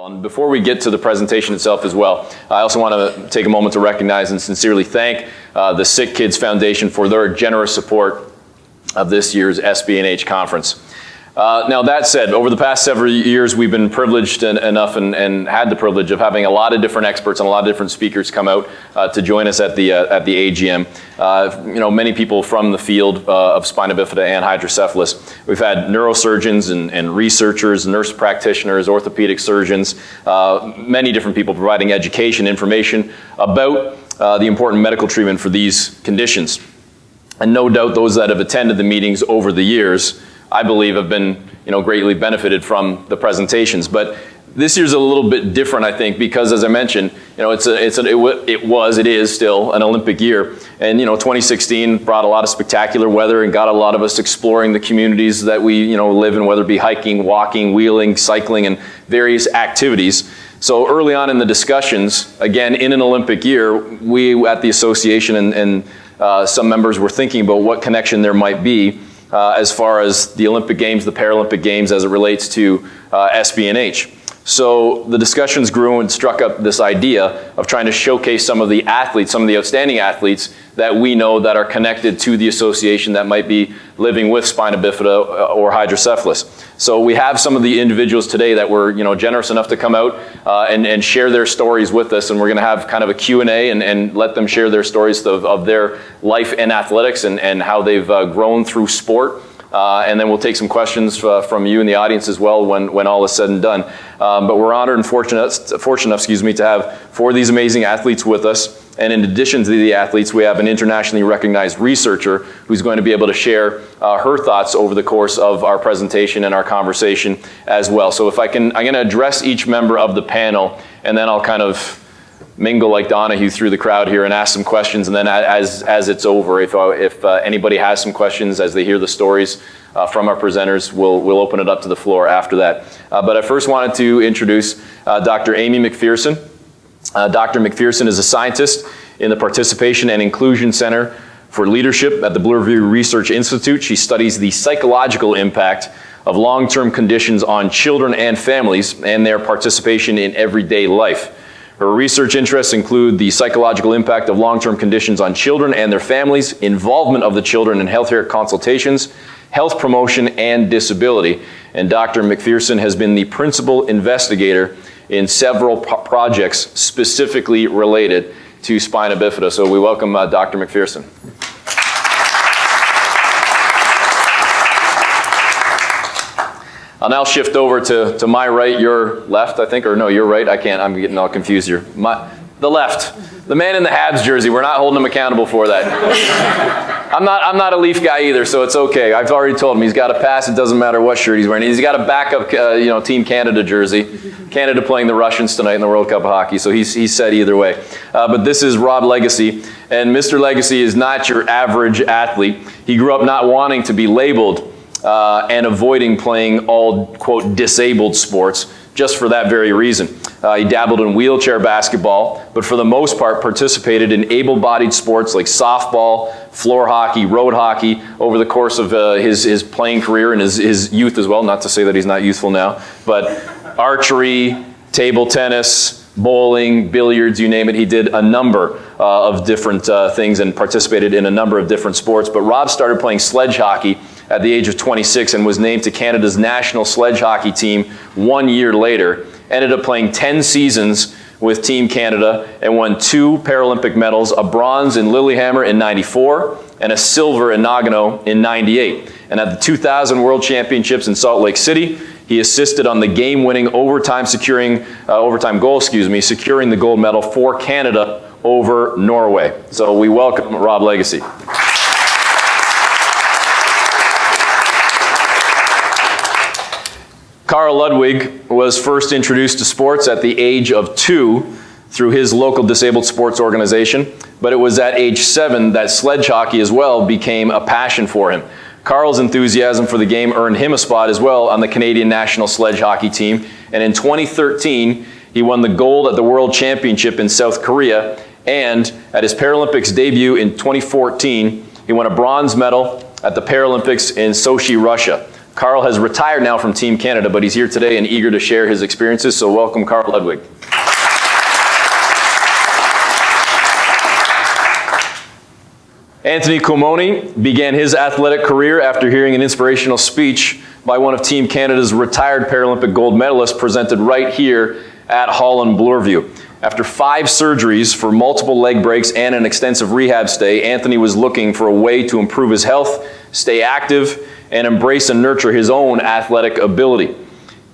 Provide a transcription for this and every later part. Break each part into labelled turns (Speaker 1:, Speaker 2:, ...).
Speaker 1: And before we get to the presentation itself as well, I also want to take a moment to recognize and sincerely thank the Sick Kids Foundation for their generous support of this year's SB&H conference. Now that said, over the past several years we've been privileged enough and had the privilege of having a lot of different experts and a lot of different speakers come out to join us at the AGM. Many people from the field of spina bifida and hydrocephalus. We've had neurosurgeons and researchers, nurse practitioners, orthopedic surgeons, many different people providing education, information about the important medical treatment for these conditions. And no doubt those that have attended the meetings over the years, I believe, have been greatly benefited from the presentations. But this year's a little bit different, I think, because as I mentioned, it is still an Olympic year. And 2016 brought a lot of spectacular weather and got a lot of us exploring the communities that we live in, whether it be hiking, walking, wheeling, cycling, and various activities. So early on in the discussions, again, in an Olympic year, we at the association and some members were thinking about what connection there might be as far as the Olympic Games, the Paralympic Games as it relates to SB&H. So the discussions grew and struck up this idea of trying to showcase some of the athletes, some of the outstanding athletes that we know that are connected to the association that might be living with spina bifida or hydrocephalus. So we have some of the individuals today that were generous enough to come out and share their stories with us, and we're going to have kind of a Q&A and let them share their stories of their life in athletics and how they've grown through sport. And then we'll take some questions from you in the audience as well when all is said and done. But we're honored and fortunate to have 4 of these amazing athletes with us. And in addition to the athletes, we have an internationally recognized researcher who's going to be able to share her thoughts over the course of our presentation and our conversation as well. So I'm going to address each member of the panel, and then I'll kind of mingle like Donahue through the crowd here and ask some questions, and then as it's over, if anybody has some questions as they hear the stories from our presenters, we'll open it up to the floor after that. But I first wanted to introduce Dr. Amy McPherson. Dr. McPherson is a scientist in the Participation and Inclusion Center for Leadership at the Bloorview Research Institute. She studies the psychological impact of long-term conditions on children and families and their participation in everyday life. Her research interests include the psychological impact of long-term conditions on children and their families, involvement of the children in healthcare consultations, health promotion, and disability. And Dr. McPherson has been the principal investigator in several projects specifically related to spina bifida. So we welcome Dr. McPherson. I'll now shift over to my right, your left, I think, or no, your right. I'm getting all confused here. The left, the man in the Habs jersey. We're not holding him accountable for that. I'm not a Leaf guy either, so it's okay. I've already told him he's got to pass. It doesn't matter what shirt he's wearing. He's got a backup, Team Canada jersey. Canada playing the Russians tonight in the World Cup of Hockey, so he's said either way. But this is Rob Lagace, and Mr. Lagace is not your average athlete. He grew up not wanting to be labeled and avoiding playing all, quote, disabled sports, just for that very reason. He dabbled in wheelchair basketball, but for the most part participated in able-bodied sports like softball, floor hockey, road hockey over the course of his playing career and his youth as well. Not to say that he's not youthful now, but archery, table tennis, bowling, billiards, you name it. He did a number of different things and participated in a number of different sports. But Rob started playing sledge hockey at the age of 26 and was named to Canada's national sledge hockey team 1 year later. Ended up playing 10 seasons with Team Canada and won 2 Paralympic medals, a bronze in Lillehammer in '94 and a silver in Nagano in '98. And at the 2000 World Championships in Salt Lake City, he assisted on the game-winning overtime goal, securing the gold medal for Canada over Norway. So we welcome Rob Lagace. Carl Ludwig was first introduced to sports at the age of 2 through his local disabled sports organization, but it was at age 7 that sledge hockey as well became a passion for him. Carl's enthusiasm for the game earned him a spot as well on the Canadian national sledge hockey team, and in 2013 he won the gold at the World Championship in South Korea, and at his Paralympics debut in 2014 he won a bronze medal at the Paralympics in Sochi, Russia. Carl has retired now from Team Canada, but he's here today and eager to share his experiences, so welcome Carl Ludwig. Anthony Culmone began his athletic career after hearing an inspirational speech by one of Team Canada's retired Paralympic gold medalists presented right here at Holland, Bloorview. After 5 surgeries for multiple leg breaks and an extensive rehab stay, Anthony was looking for a way to improve his health, stay active, and embrace and nurture his own athletic ability.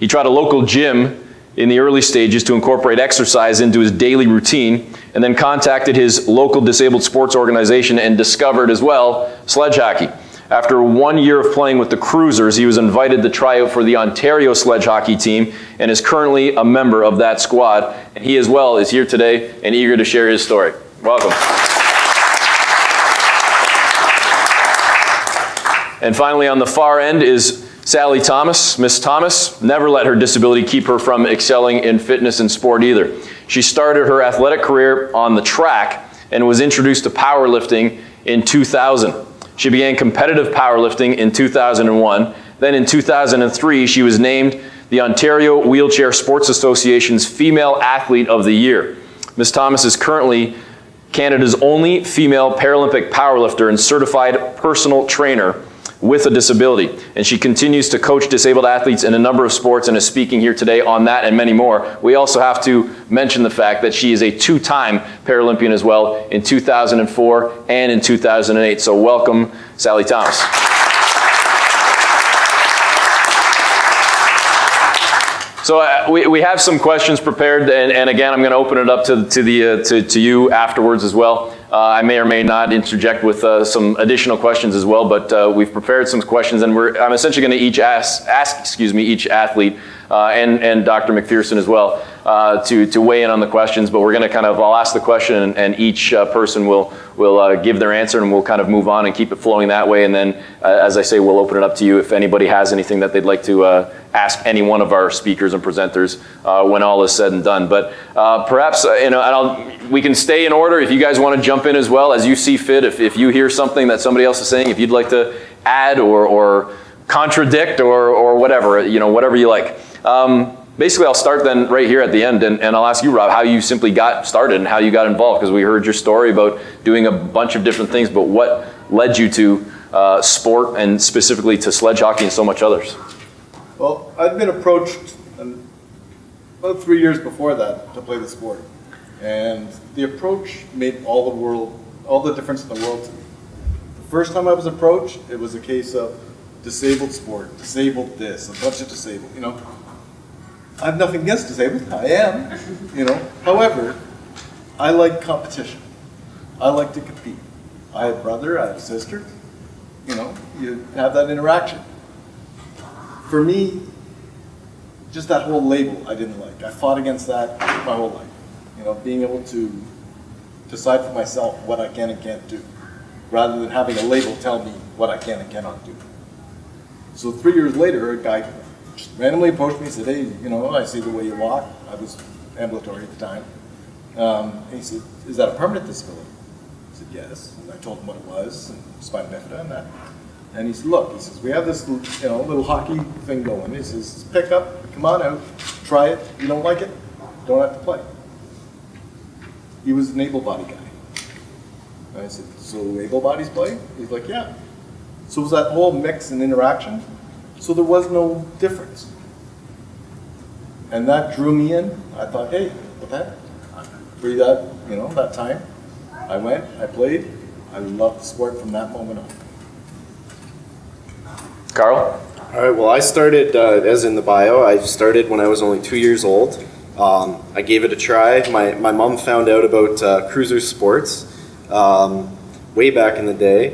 Speaker 1: He tried a local gym in the early stages to incorporate exercise into his daily routine, and then contacted his local disabled sports organization and discovered as well sledge hockey. After 1 year of playing with the Cruisers, he was invited to try out for the Ontario sledge hockey team and is currently a member of that squad. And he as well is here today and eager to share his story. Welcome. And finally, on the far end is Sally Thomas. Miss Thomas never let her disability keep her from excelling in fitness and sport either. She started her athletic career on the track and was introduced to powerlifting in 2000. She began competitive powerlifting in 2001. Then in 2003, she was named the Ontario Wheelchair Sports Association's Female Athlete of the Year. Miss Thomas is currently Canada's only female Paralympic powerlifter and certified personal trainer with a disability. And she continues to coach disabled athletes in a number of sports and is speaking here today on that and many more. We also have to mention the fact that she is a 2-time Paralympian as well in 2004 and in 2008. So welcome, Sally Thomas. So we have some questions prepared, and again, I'm going to open it up to you afterwards as well. I may or may not interject with some additional questions as well, but we've prepared some questions, and I'm essentially going to ask each athlete and Dr. McPherson as well to weigh in on the questions. But we're going to I'll ask the question, and each person will give their answer, and we'll kind of move on and keep it flowing that way. And then, as I say, we'll open it up to you if anybody has anything that they'd like to ask any one of our speakers and presenters when all is said and done. But perhaps we can stay in order if you guys want to jump in as well as you see fit. If you hear something that somebody else is saying, if you'd like to add or contradict or whatever, whatever you like. Basically, I'll start then right here at the end, and I'll ask you, Rob, how you simply got started and how you got involved, because we heard your story about doing a bunch of different things, but what led you to sport and specifically to sledge hockey and so much others?
Speaker 2: Well, I'd been approached about 3 years before that to play the sport, and the approach made all the difference in the world to me. The first time I was approached, it was a case of disabled sport, disabled this, a bunch of disabled, I have nothing against disabled, I am, However, I like competition. I like to compete. I have a brother, I have a sister, you have that interaction. For me, just that whole label I didn't like. I fought against that my whole life. Being able to decide for myself what I can and can't do, rather than having a label tell me what I can and cannot do. So 3 years later, a guy just randomly approached me and said, hey, I see the way you walk. I was ambulatory at the time. And he said, is that a permanent disability? I said, yes. And I told him what it was, and spina bifida and that. And he said, look, we have this little hockey thing going. He says, pick up, come on out, try it. If you don't like it, don't have to play. He was an able-bodied guy. And I said, so able-bodies play? He's like, yeah. So it was that whole mix and interaction. So there was no difference. And that drew me in. I thought, hey, what the heck? For that time, I went, I played. I loved the sport from that moment on.
Speaker 1: Carl?
Speaker 3: All right, well, I started, as in the bio, I started when I was only 2 years old. I gave it a try. My mom found out about cruiser sports way back in the day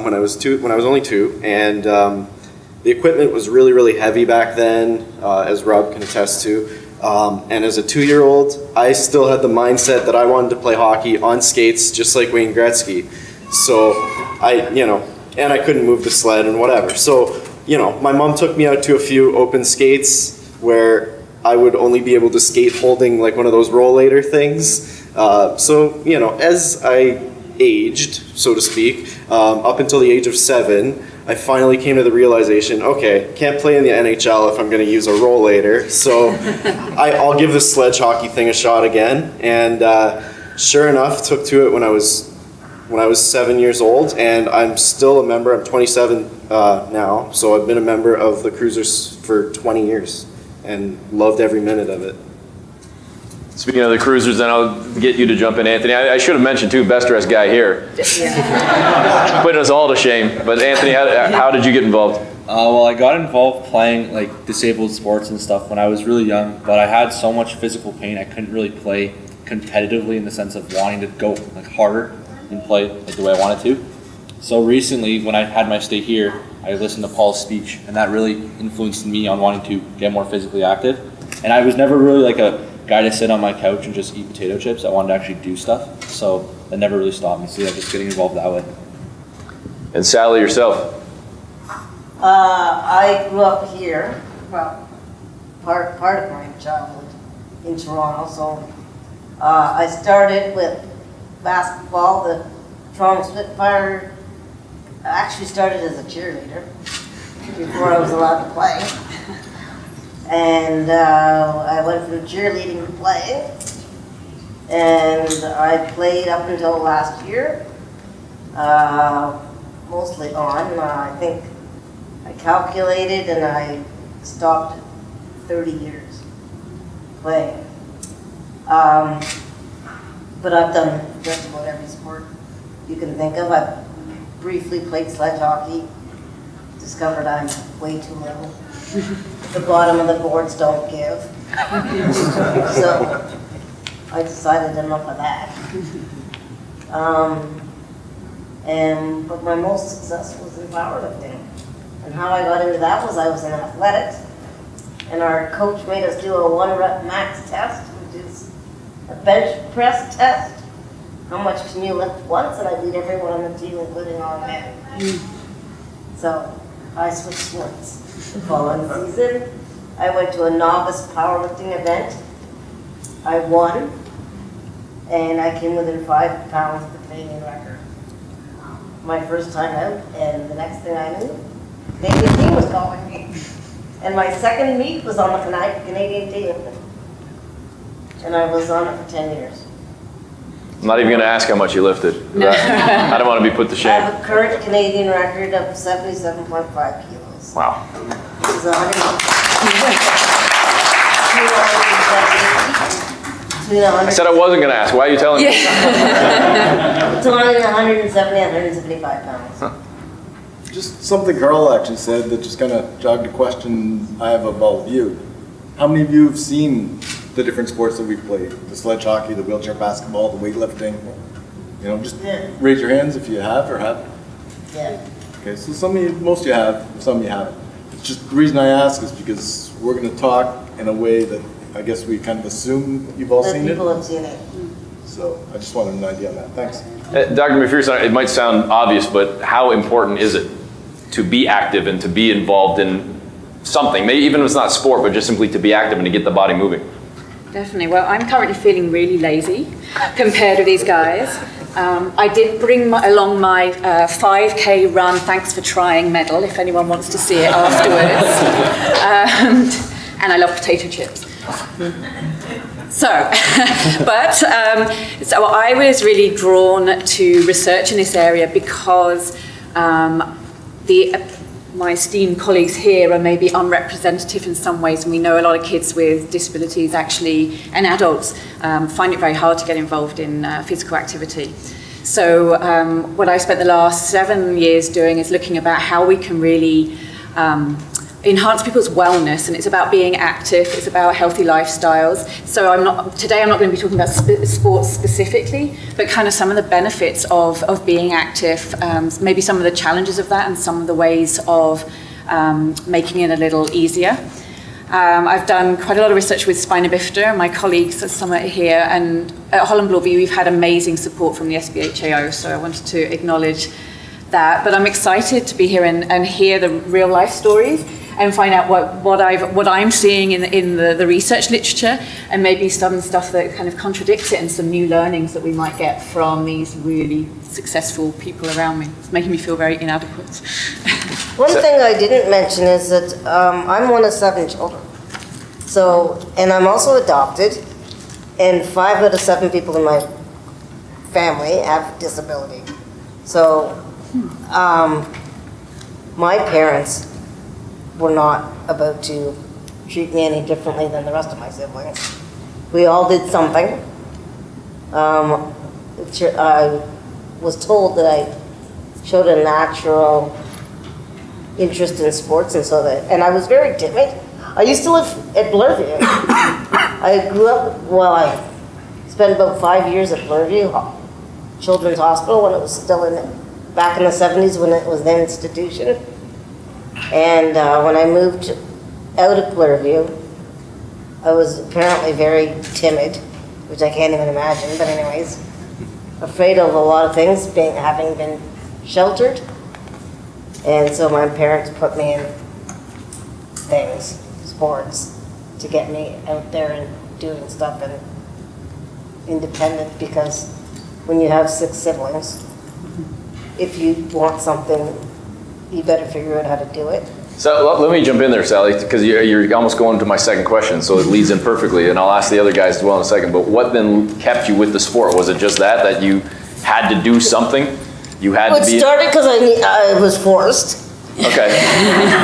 Speaker 3: when I was only 2, and the equipment was really, really heavy back then, as Rob can attest to. And as a 2-year-old, I still had the mindset that I wanted to play hockey on skates, just like Wayne Gretzky. So and I couldn't move the sled and whatever. So, my mom took me out to a few open skates where I would only be able to skate holding like one of those rollator things. So, as I aged, so to speak, up until the age of 7, I finally came to the realization, okay, can't play in the NHL if I'm going to use a rollator, so I'll give this sledge hockey thing a shot again. And sure enough, took to it when I was 7 years old, and I'm still a member. I'm 27 now, so I've been a member of the Cruisers for 20 years and loved every minute of it.
Speaker 1: Speaking of the Cruisers, then I'll get you to jump in, Anthony. I should have mentioned too, best dressed guy here. Putting us all to shame. But Anthony, how did you get involved?
Speaker 4: Well, I got involved playing like disabled sports and stuff when I was really young, but I had so much physical pain I couldn't really play competitively in the sense of wanting to go like harder and play like the way I wanted to. So recently, when I had my stay here, I listened to Paul's speech, and that really influenced me on wanting to get more physically active. And I was never really like a guy to sit on my couch and just eat potato chips. I wanted to actually do stuff, so that never really stopped me. So yeah, just getting involved that way.
Speaker 1: And Sally, yourself?
Speaker 5: I grew up here, well, part of my childhood in Toronto, so I started with basketball. The Toronto Spitfire actually started as a cheerleader before I was allowed to play. And I went from cheerleading to playing, and I played up until last year, mostly on. I think I calculated and I stopped at 30 years playing. But I've done just about every sport you can think of. I briefly played sledge hockey, discovered I'm way too little. The bottom of the boards don't give. So I decided enough of that. But my most success was in powerlifting. And how I got into that was I was in athletics, and our coach made us do a 1-rep max test, which is a bench press test. How much can you lift once? And I beat everyone on the team, including all men. So I switched sports. The following season, I went to a novice powerlifting event. I won, and I came within 5 pounds of the Canadian record. My first time out, and the next thing I knew, the Canadian team was calling me. And my second meet was on the Canadian team. And I was on it for 10 years.
Speaker 1: I'm not even going to ask how much you lifted. No. I don't want to be put to
Speaker 5: I
Speaker 1: shame.
Speaker 5: have a current Canadian record of 77.5 kilos.
Speaker 1: Wow.
Speaker 5: Which is 100.
Speaker 1: I said I wasn't going to ask. Why are you telling me?
Speaker 5: It's only 170, 175 pounds.
Speaker 1: Huh.
Speaker 2: Just something Carl actually said that just kind of jogged a question I have about you. How many of you have seen the different sports that we've played? The sledge hockey, the wheelchair basketball, the weightlifting? You know, just raise your hands if you have or haven't.
Speaker 5: Yeah.
Speaker 2: Okay, so most of you have, some of you haven't. It's just the reason I ask is because we're going to talk in a way that I guess we kind of assume you've all seen it.
Speaker 5: People have seen it.
Speaker 2: So I just wanted an idea on that. Thanks.
Speaker 1: Dr. McPherson, it might sound obvious, but how important is it to be active and to be involved in something, maybe even if it's not sport, but just simply to be active and to get the body moving?
Speaker 6: Definitely. Well, I'm currently feeling really lazy compared to these guys. I did bring along my 5K run, thanks for trying medal, if anyone wants to see it afterwards. And I love potato chips. So I was really drawn to research in this area because my esteemed colleagues here are maybe unrepresentative in some ways, and we know a lot of kids with disabilities actually, and adults, find it very hard to get involved in physical activity. So what I spent the last 7 years doing is looking about how we can really enhance people's wellness, and it's about being active, it's about healthy lifestyles. So today I'm not going to be talking about sports specifically, but kind of some of the benefits of being active, maybe some of the challenges of that, and some of the ways of making it a little easier. I've done quite a lot of research with Spina Bifida, my colleagues, some are here, and at Holland Bloorview we've had amazing support from the SB&H, so I wanted to acknowledge that. But I'm excited to be here and hear the real life stories. and find out what I'm seeing in the research literature, and maybe some stuff that kind of contradicts it, and some new learnings that we might get from these really successful people around me. It's making me feel very inadequate.
Speaker 5: One thing I didn't mention is that I'm one of 7 children. So, and I'm also adopted, and 5 out of 7 people in my family have disability. So, my parents were not about to treat me any differently than the rest of my siblings. We all did something. I was told that I showed a natural interest in sports, and I was very timid. I used to live at Bloorview. I grew up, I spent about 5 years at Bloorview Children's Hospital when it was still back in the 70s when it was the institution. And when I moved out of Bloorview, I was apparently very timid, which I can't even imagine, but anyways, afraid of a lot of things, having been sheltered. And so my parents put me in things, sports, to get me out there and doing stuff and independent, because when you have 6 siblings, if you want something, you better figure out how to do it.
Speaker 1: So let me jump in there, Sally, because you're almost going to my second question, so it leads in perfectly, and I'll ask the other guys as well in a second. But what then kept you with the sport? Was it just that you had to do something? You had to be...
Speaker 5: It started because I was forced.
Speaker 1: Okay.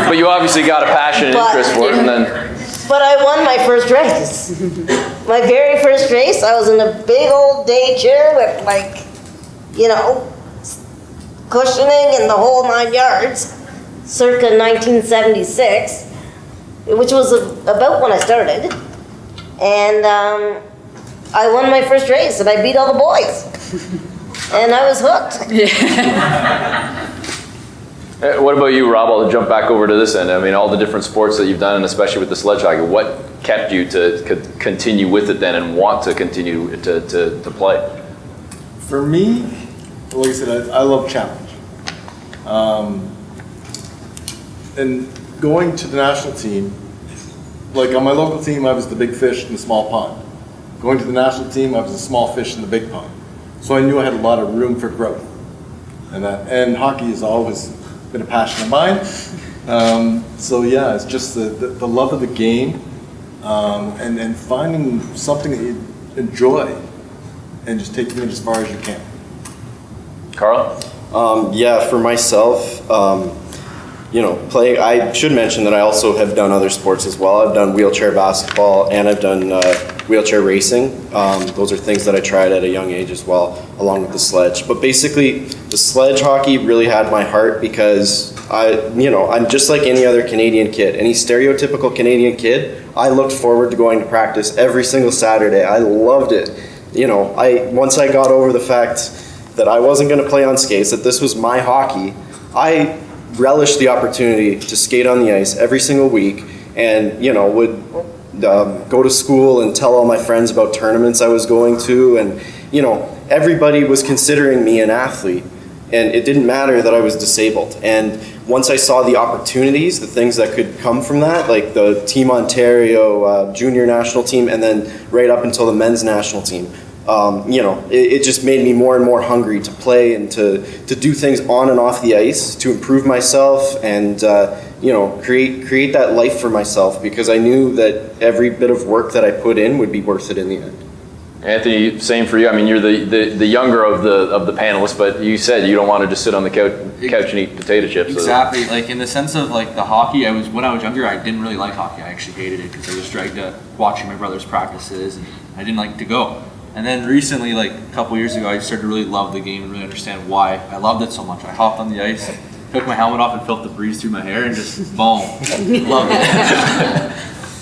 Speaker 1: But you obviously got a passion and interest for it, and then...
Speaker 5: But I won my first race. My very first race, I was in a big old day chair with cushioning and the whole 9 yards, circa 1976, which was about when I started. And I won my first race, and I beat all the boys. And I was hooked.
Speaker 1: What about you, Rob? I'll jump back over to this end. I mean, all the different sports that you've done, and especially with the sledge hockey, what kept you to continue with it then and want to continue to play?
Speaker 2: For me, like I said, I love challenge. And going to the national team, like on my local team, I was the big fish in the small pond. Going to the national team, I was the small fish in the big pond. So I knew I had a lot of room for growth. And hockey has always been a passion of mine. So yeah, it's just the love of the game, and finding something that you enjoy and just taking it as far as you can.
Speaker 1: Carl?
Speaker 3: For myself, I should mention that I also have done other sports as well. I've done wheelchair basketball, and I've done wheelchair racing. Those are things that I tried at a young age as well, along with the sledge. But basically, the sledge hockey really had my heart because I'm just like any other Canadian kid, any stereotypical Canadian kid. I looked forward to going to practice every single Saturday. I loved it. Once I got over the fact that I wasn't going to play on skates, that this was my hockey, I relished the opportunity to skate on the ice every single week, and would go to school and tell all my friends about tournaments I was going to, and everybody was considering me an athlete, and it didn't matter that I was disabled. And once I saw the opportunities, the things that could come from that, like the Team Ontario junior national team, and then right up until the men's national team, it just made me more and more hungry to play and to do things on and off the ice, to improve myself and create that life for myself, because I knew that every bit of work that I put in would be worth it in the end.
Speaker 1: Anthony, same for you. I mean, you're the younger of the panelists, but you said you don't want to just sit on the couch and eat potato chips.
Speaker 4: Exactly. Like in the sense of like the hockey, when I was younger, I didn't really like hockey. I actually hated it because I was dragged to watching my brother's practices, and I didn't like to go. And then recently, like a couple years ago, I started to really love the game and really understand why I loved it so much. I hopped on the ice, took my helmet off, and felt the breeze through my hair, and just boom, loved it.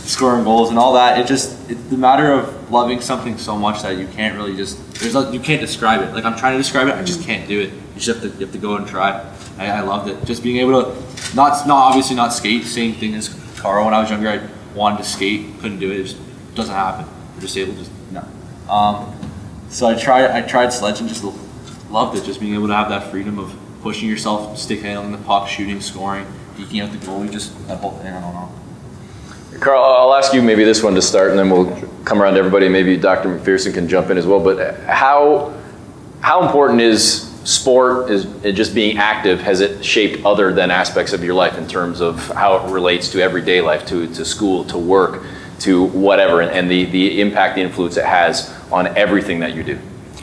Speaker 4: Scoring goals and all that. It's the matter of loving something so much that you can't really you can't describe it. Like I'm trying to describe it, I just can't do it. You just have to go and try. I loved it. Just being able to obviously not skate. Same thing as Carl. When I was younger, I wanted to skate, couldn't do it. It just doesn't happen. I'm just able to no. So I tried Sledge and just loved it. Just being able to have that freedom of pushing yourself, stick handling the puck, shooting, scoring, eking out the goalie, just that whole thing. I don't know.
Speaker 1: Carl, I'll ask you maybe this one to start, and then we'll come around to everybody. Maybe Dr. McPherson can jump in as well. But how important is sport, is just being active? Has it shaped other than aspects of your life in terms of how it relates to everyday life, to school, to work, to whatever, and the impact, the influence it has on everything that you do?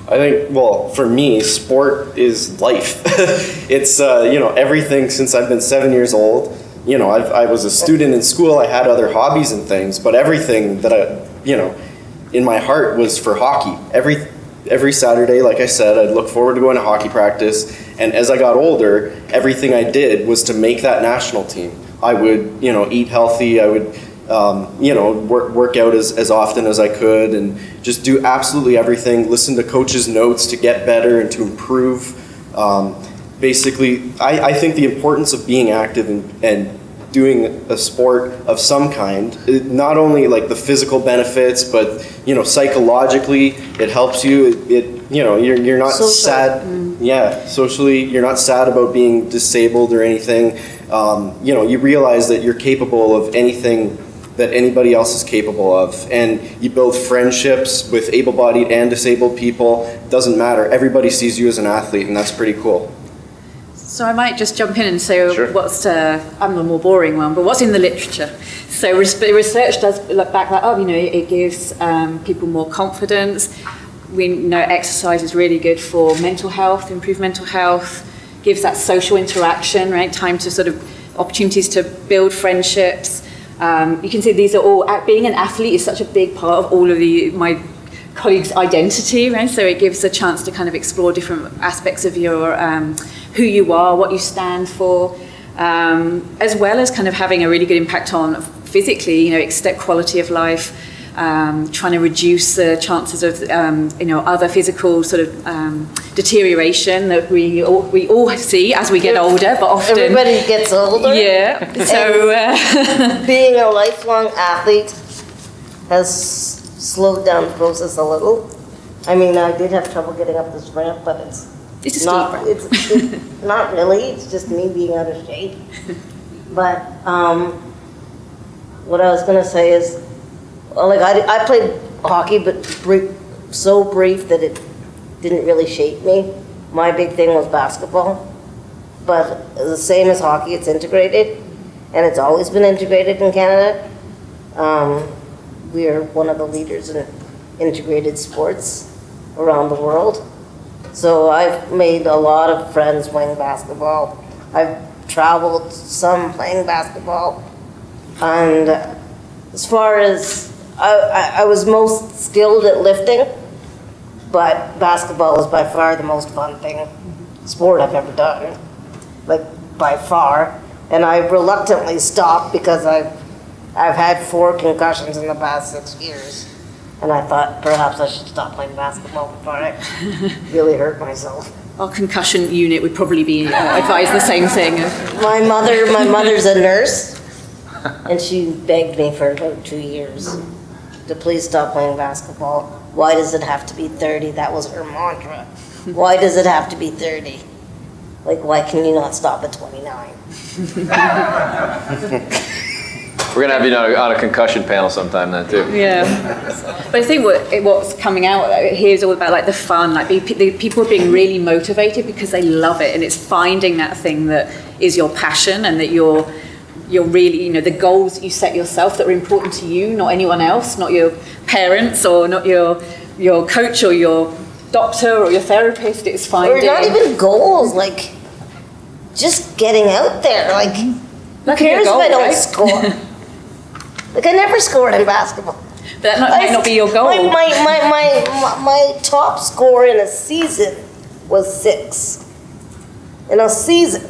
Speaker 3: I think, well, for me, sport is life. It's, everything since I've been 7 years old. I was a student in school, I had other hobbies and things, but everything that in my heart was for hockey. Every Saturday, like I said, I'd look forward to going to hockey practice, and as I got older, everything I did was to make that national team. I would, eat healthy, I would, work out as often as I could, and just do absolutely everything, listen to coaches' notes to get better and to improve. Basically, I think the importance of being active and doing a sport of some kind, not only like the physical benefits, but psychologically, it helps you. You're not
Speaker 5: Social.
Speaker 3: sad. Yeah, socially, you're not sad about being disabled or anything. You realize that you're capable of anything that anybody else is capable of, and you build friendships with able-bodied and disabled people. Doesn't matter. Everybody sees you as an athlete, and that's pretty cool.
Speaker 6: So I might just jump in and say
Speaker 1: Sure.
Speaker 6: I'm the more boring one, but what's in the literature? So research does look back that up, it gives people more confidence. We know exercise is really good for mental health, improve mental health, gives that social interaction, right? Time to sort of opportunities to build friendships. You can see these are all, being an athlete is such a big part of all of my colleagues' identity, right? So it gives a chance to kind of explore different aspects of your, who you are, what you stand for, as well as kind of having a really good impact on physically, quality of life, trying to reduce the chances of, other physical sort of deterioration that we all see as we get older, but often...
Speaker 5: Everybody gets older.
Speaker 6: Yeah, so...
Speaker 5: Being a lifelong athlete has slowed down the process a little. I mean, I did have trouble getting up this ramp, but it's
Speaker 6: It's a
Speaker 5: not,
Speaker 6: steep ramp.
Speaker 5: it's not really, it's just me being out of shape. But what I was gonna say is, I played hockey, but so brief that it didn't really shape me. My big thing was basketball. But the same as hockey, it's integrated, and it's always been integrated in Canada. We are one of the leaders in integrated sports around the world. So I've made a lot of friends playing basketball. I've traveled some playing basketball. And as far as, I was most skilled at lifting, but basketball is by far the most fun sport I've ever done, by far. And I reluctantly stopped because I've had 4 concussions in the past 6 years. And I thought perhaps I should stop playing basketball before I really hurt myself.
Speaker 6: Our concussion unit would probably be advised the same thing.
Speaker 5: My mother's a nurse, and she begged me for about 2 years to please stop playing basketball. Why does it have to be 30? That was her mantra. Why does it have to be 30? Why can you not stop at 29?
Speaker 1: We're going to have you on a concussion panel sometime then, too.
Speaker 6: Yeah. But I think what's coming out here is all about the fun, the people are being really motivated because they love it, and it's finding that thing that is your passion and that you're really, the goals that you set yourself that are important to you, not anyone else, not your parents or not your coach or your doctor or your therapist. It's finding...
Speaker 5: Or not even goals, just getting out there. Who cares if I don't score? I never scored in basketball.
Speaker 6: But that might not be your goal.
Speaker 5: My top score in a season was 6. In a season.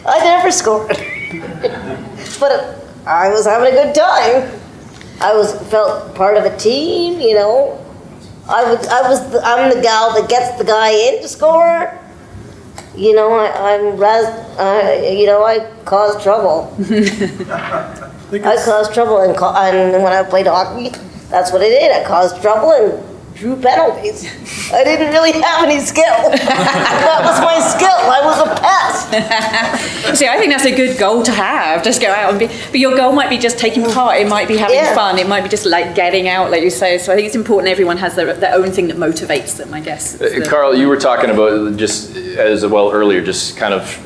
Speaker 5: I never scored. But I was having a good time. Felt part of a team, I'm the gal that gets the guy in to score. I caused trouble. I caused trouble, and when I played hockey, that's what I did. I caused trouble and drew penalties. I didn't really have any skill. That was my skill. I was a pest.
Speaker 6: See, I think that's a good goal to have. Just go out and be. But your goal might be just taking part. It might be having
Speaker 5: Yeah.
Speaker 6: fun. It might be just like getting out, like you say. So I think it's important everyone has their own thing that motivates them, I guess.
Speaker 1: Carl, you were talking about just as well earlier, just kind of,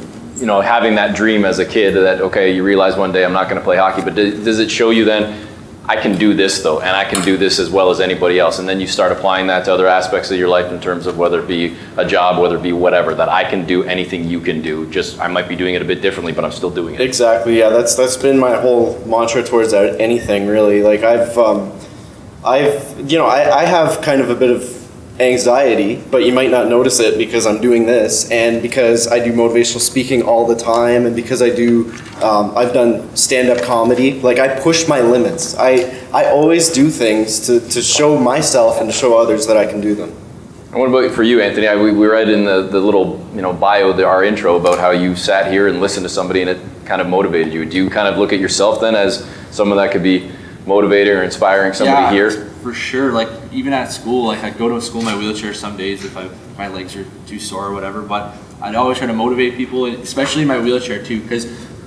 Speaker 1: having that dream as a kid that, okay, you realize one day I'm not going to play hockey, but does it show you then, I can do this though, and I can do this as well as anybody else, and then you start applying that to other aspects of your life in terms of whether it be a job, whether it be whatever, that I can do anything you can do, just I might be doing it a bit differently, but I'm still doing it.
Speaker 3: Exactly. Yeah, that's been my whole mantra towards anything really. Like I have kind of a bit of anxiety, but you might not notice it because I'm doing this, and because I do motivational speaking all the time, and because I've done stand-up comedy. Like I push my limits. I always do things to show myself and to show others that I can do them.
Speaker 1: And what about for you, Anthony? We read in the little bio, our intro, about how you sat here and listened to somebody and it kind of motivated you. Do you kind of look at yourself then as someone that could be motivating or inspiring somebody here?
Speaker 4: For sure. Like even at school, like I'd go to school in my wheelchair some days if my legs are too sore or whatever, but I'd always try to motivate people, especially in my wheelchair too, because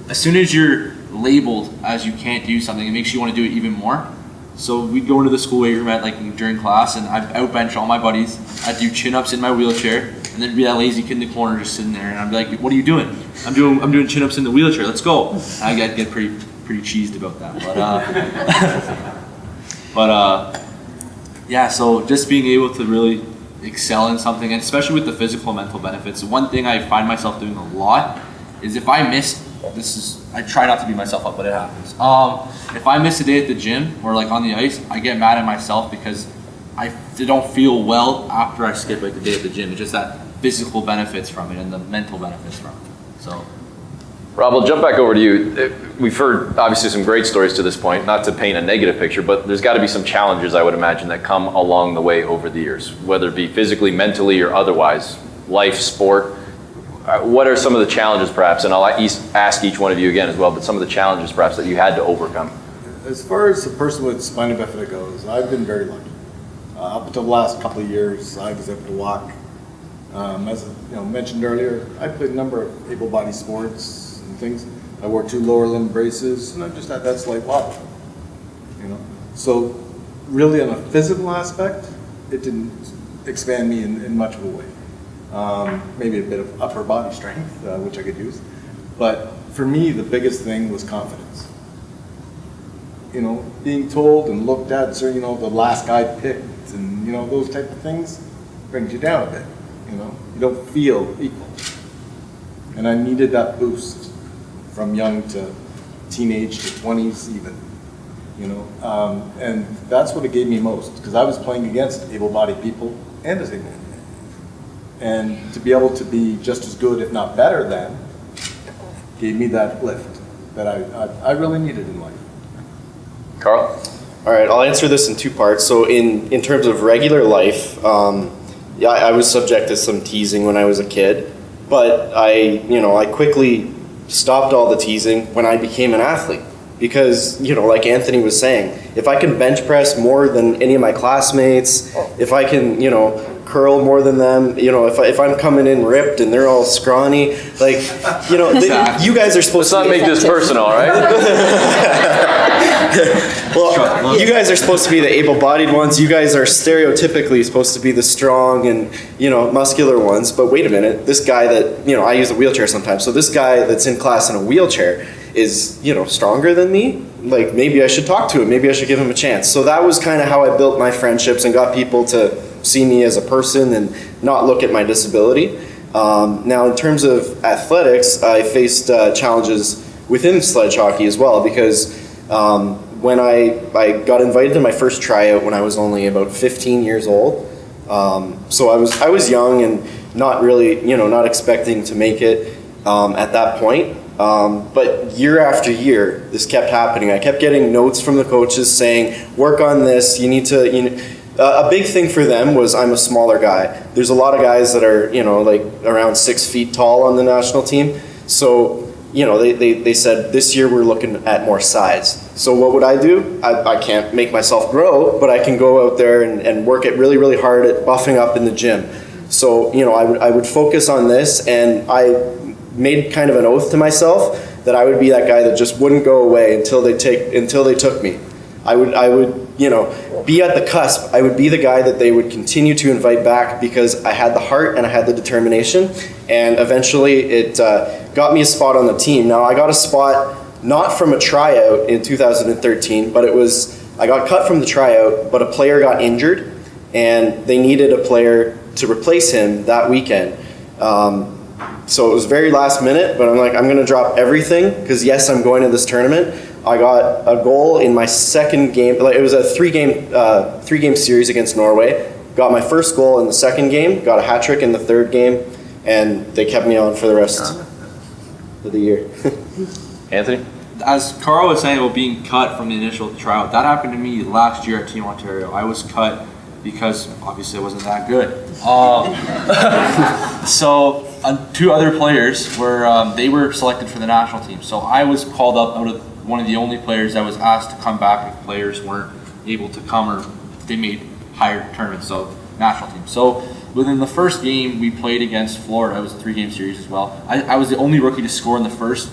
Speaker 4: as soon as you're labeled as you can't do something, it makes you want to do it even more. So we'd go into the school weight room during class, and I'd outbench all my buddies. I'd do chin-ups in my wheelchair, and then be that lazy kid in the corner just sitting there, and I'd be like, "What are you doing?" I'm doing chin-ups in the wheelchair. Let's go. And I'd get pretty cheesed about that, but yeah. So just being able to really excel in something, and especially with the physical and mental benefits. One thing I find myself doing a lot is if I miss. I try not to beat myself up, but it happens. If I miss a day at the gym or like on the ice, I get mad at myself because I don't feel well after I skip like the day at the gym. It's just that physical benefits from it and the mental benefits from it. So,
Speaker 1: Rob, I'll jump back over to you. We've heard obviously some great stories to this point, not to paint a negative picture, but there's got to be some challenges, I would imagine, that come along the way over the years, whether it be physically, mentally, or otherwise, life, sport. What are some of the challenges perhaps, and I'll ask each one of you again as well, but some of the challenges perhaps that you had to overcome?
Speaker 2: As far as a person with spina bifida goes, I've been very lucky. Up until the last couple of years, I was able to walk. As mentioned earlier, I played a number of able-bodied sports and things. I wore 2 lower limb braces, and I just had that slight wobble. So really on a physical aspect, it didn't expand me in much of a way. Maybe a bit of upper body strength, which I could use. But for me, the biggest thing was confidence. Being told and looked at, so, the last guy picked, and, those type of things brings you down a bit, You don't feel equal. And I needed that boost from young to teenage to 20s even, And that's what it gave me most, because I was playing against able-bodied people and disabled. And to be able to be just as good, if not better than, gave me that lift that I really needed in life.
Speaker 1: Carl?
Speaker 3: All right, I'll answer this in 2 parts. So in terms of regular life, I was subject to some teasing when I was a kid, but I quickly stopped all the teasing when I became an athlete. Because, like Anthony was saying, if I can bench press more than any of my classmates, if I can, curl more than them, if I'm coming in ripped and they're all scrawny, like, you guys are supposed to
Speaker 1: Let's not make this personal, all right?
Speaker 3: Well, you guys are supposed to be the able-bodied ones. You guys are stereotypically supposed to be the strong and, muscular ones. But wait a minute, this guy that, I use a wheelchair sometimes. So this guy that's in class in a wheelchair is, stronger than me. Like, maybe I should talk to him. Maybe I should give him a chance. So that was kind of how I built my friendships and got people to see me as a person and not look at my disability. Now, in terms of athletics, I faced challenges within sledge hockey as well, because when I got invited to my first tryout when I was only about 15 years old. So I was young and not really, not expecting to make it at that point. But year after year, this kept happening. I kept getting notes from the coaches saying, work on this, you need to, a big thing for them was I'm a smaller guy. There's a lot of guys that are, like around 6 feet tall on the national team. So, they said this year we're looking at more size. So what would I do? I can't make myself grow, but I can go out there and work it really, really hard at buffing up in the gym. So, I would focus on this, and I made kind of an oath to myself that I would be that guy that just wouldn't go away until they took me. I would be at the cusp. I would be the guy that they would continue to invite back because I had the heart and I had the determination, and eventually it got me a spot on the team. Now, I got a spot not from a tryout in 2013, but I got cut from the tryout, but a player got injured, and they needed a player to replace him that weekend. So it was very last minute, but I'm like, I'm going to drop everything because yes, I'm going to this tournament. I got a goal in my second game. It was a three-game series against Norway. Got my first goal in the second game, got a hat trick in the third game, and they kept me on for the rest of the year.
Speaker 1: Anthony?
Speaker 4: As Carl was saying about being cut from the initial tryout, that happened to me last year at Team Ontario. I was cut because obviously I wasn't that good. So two other players they were selected for the national team. So I was called up out of one of the only players that was asked to come back if players weren't able to come or they made higher tournaments, so national team. So within the first game we played against Florida, it was a 3-game series as well. I was the only rookie to score in the first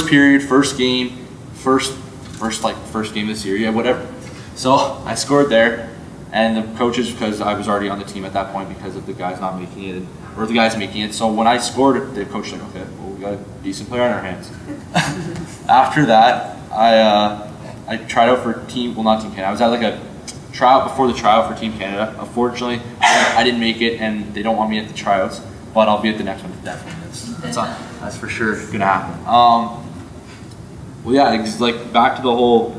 Speaker 4: period, first game, first game of the series, yeah, whatever. So I scored there, and the coaches, because I was already on the team at that point because of the guys not making it, or the guys making it. So when I scored, the coach was like, okay, well, we got a decent player on our hands. After that, I tried out for not Team Canada. I was at like a tryout before the tryout for Team Canada. Unfortunately, I didn't make it, and they don't want me at the tryouts, but I'll be at the next one definitely. That's for sure gonna happen. Well, yeah, it's like back to the whole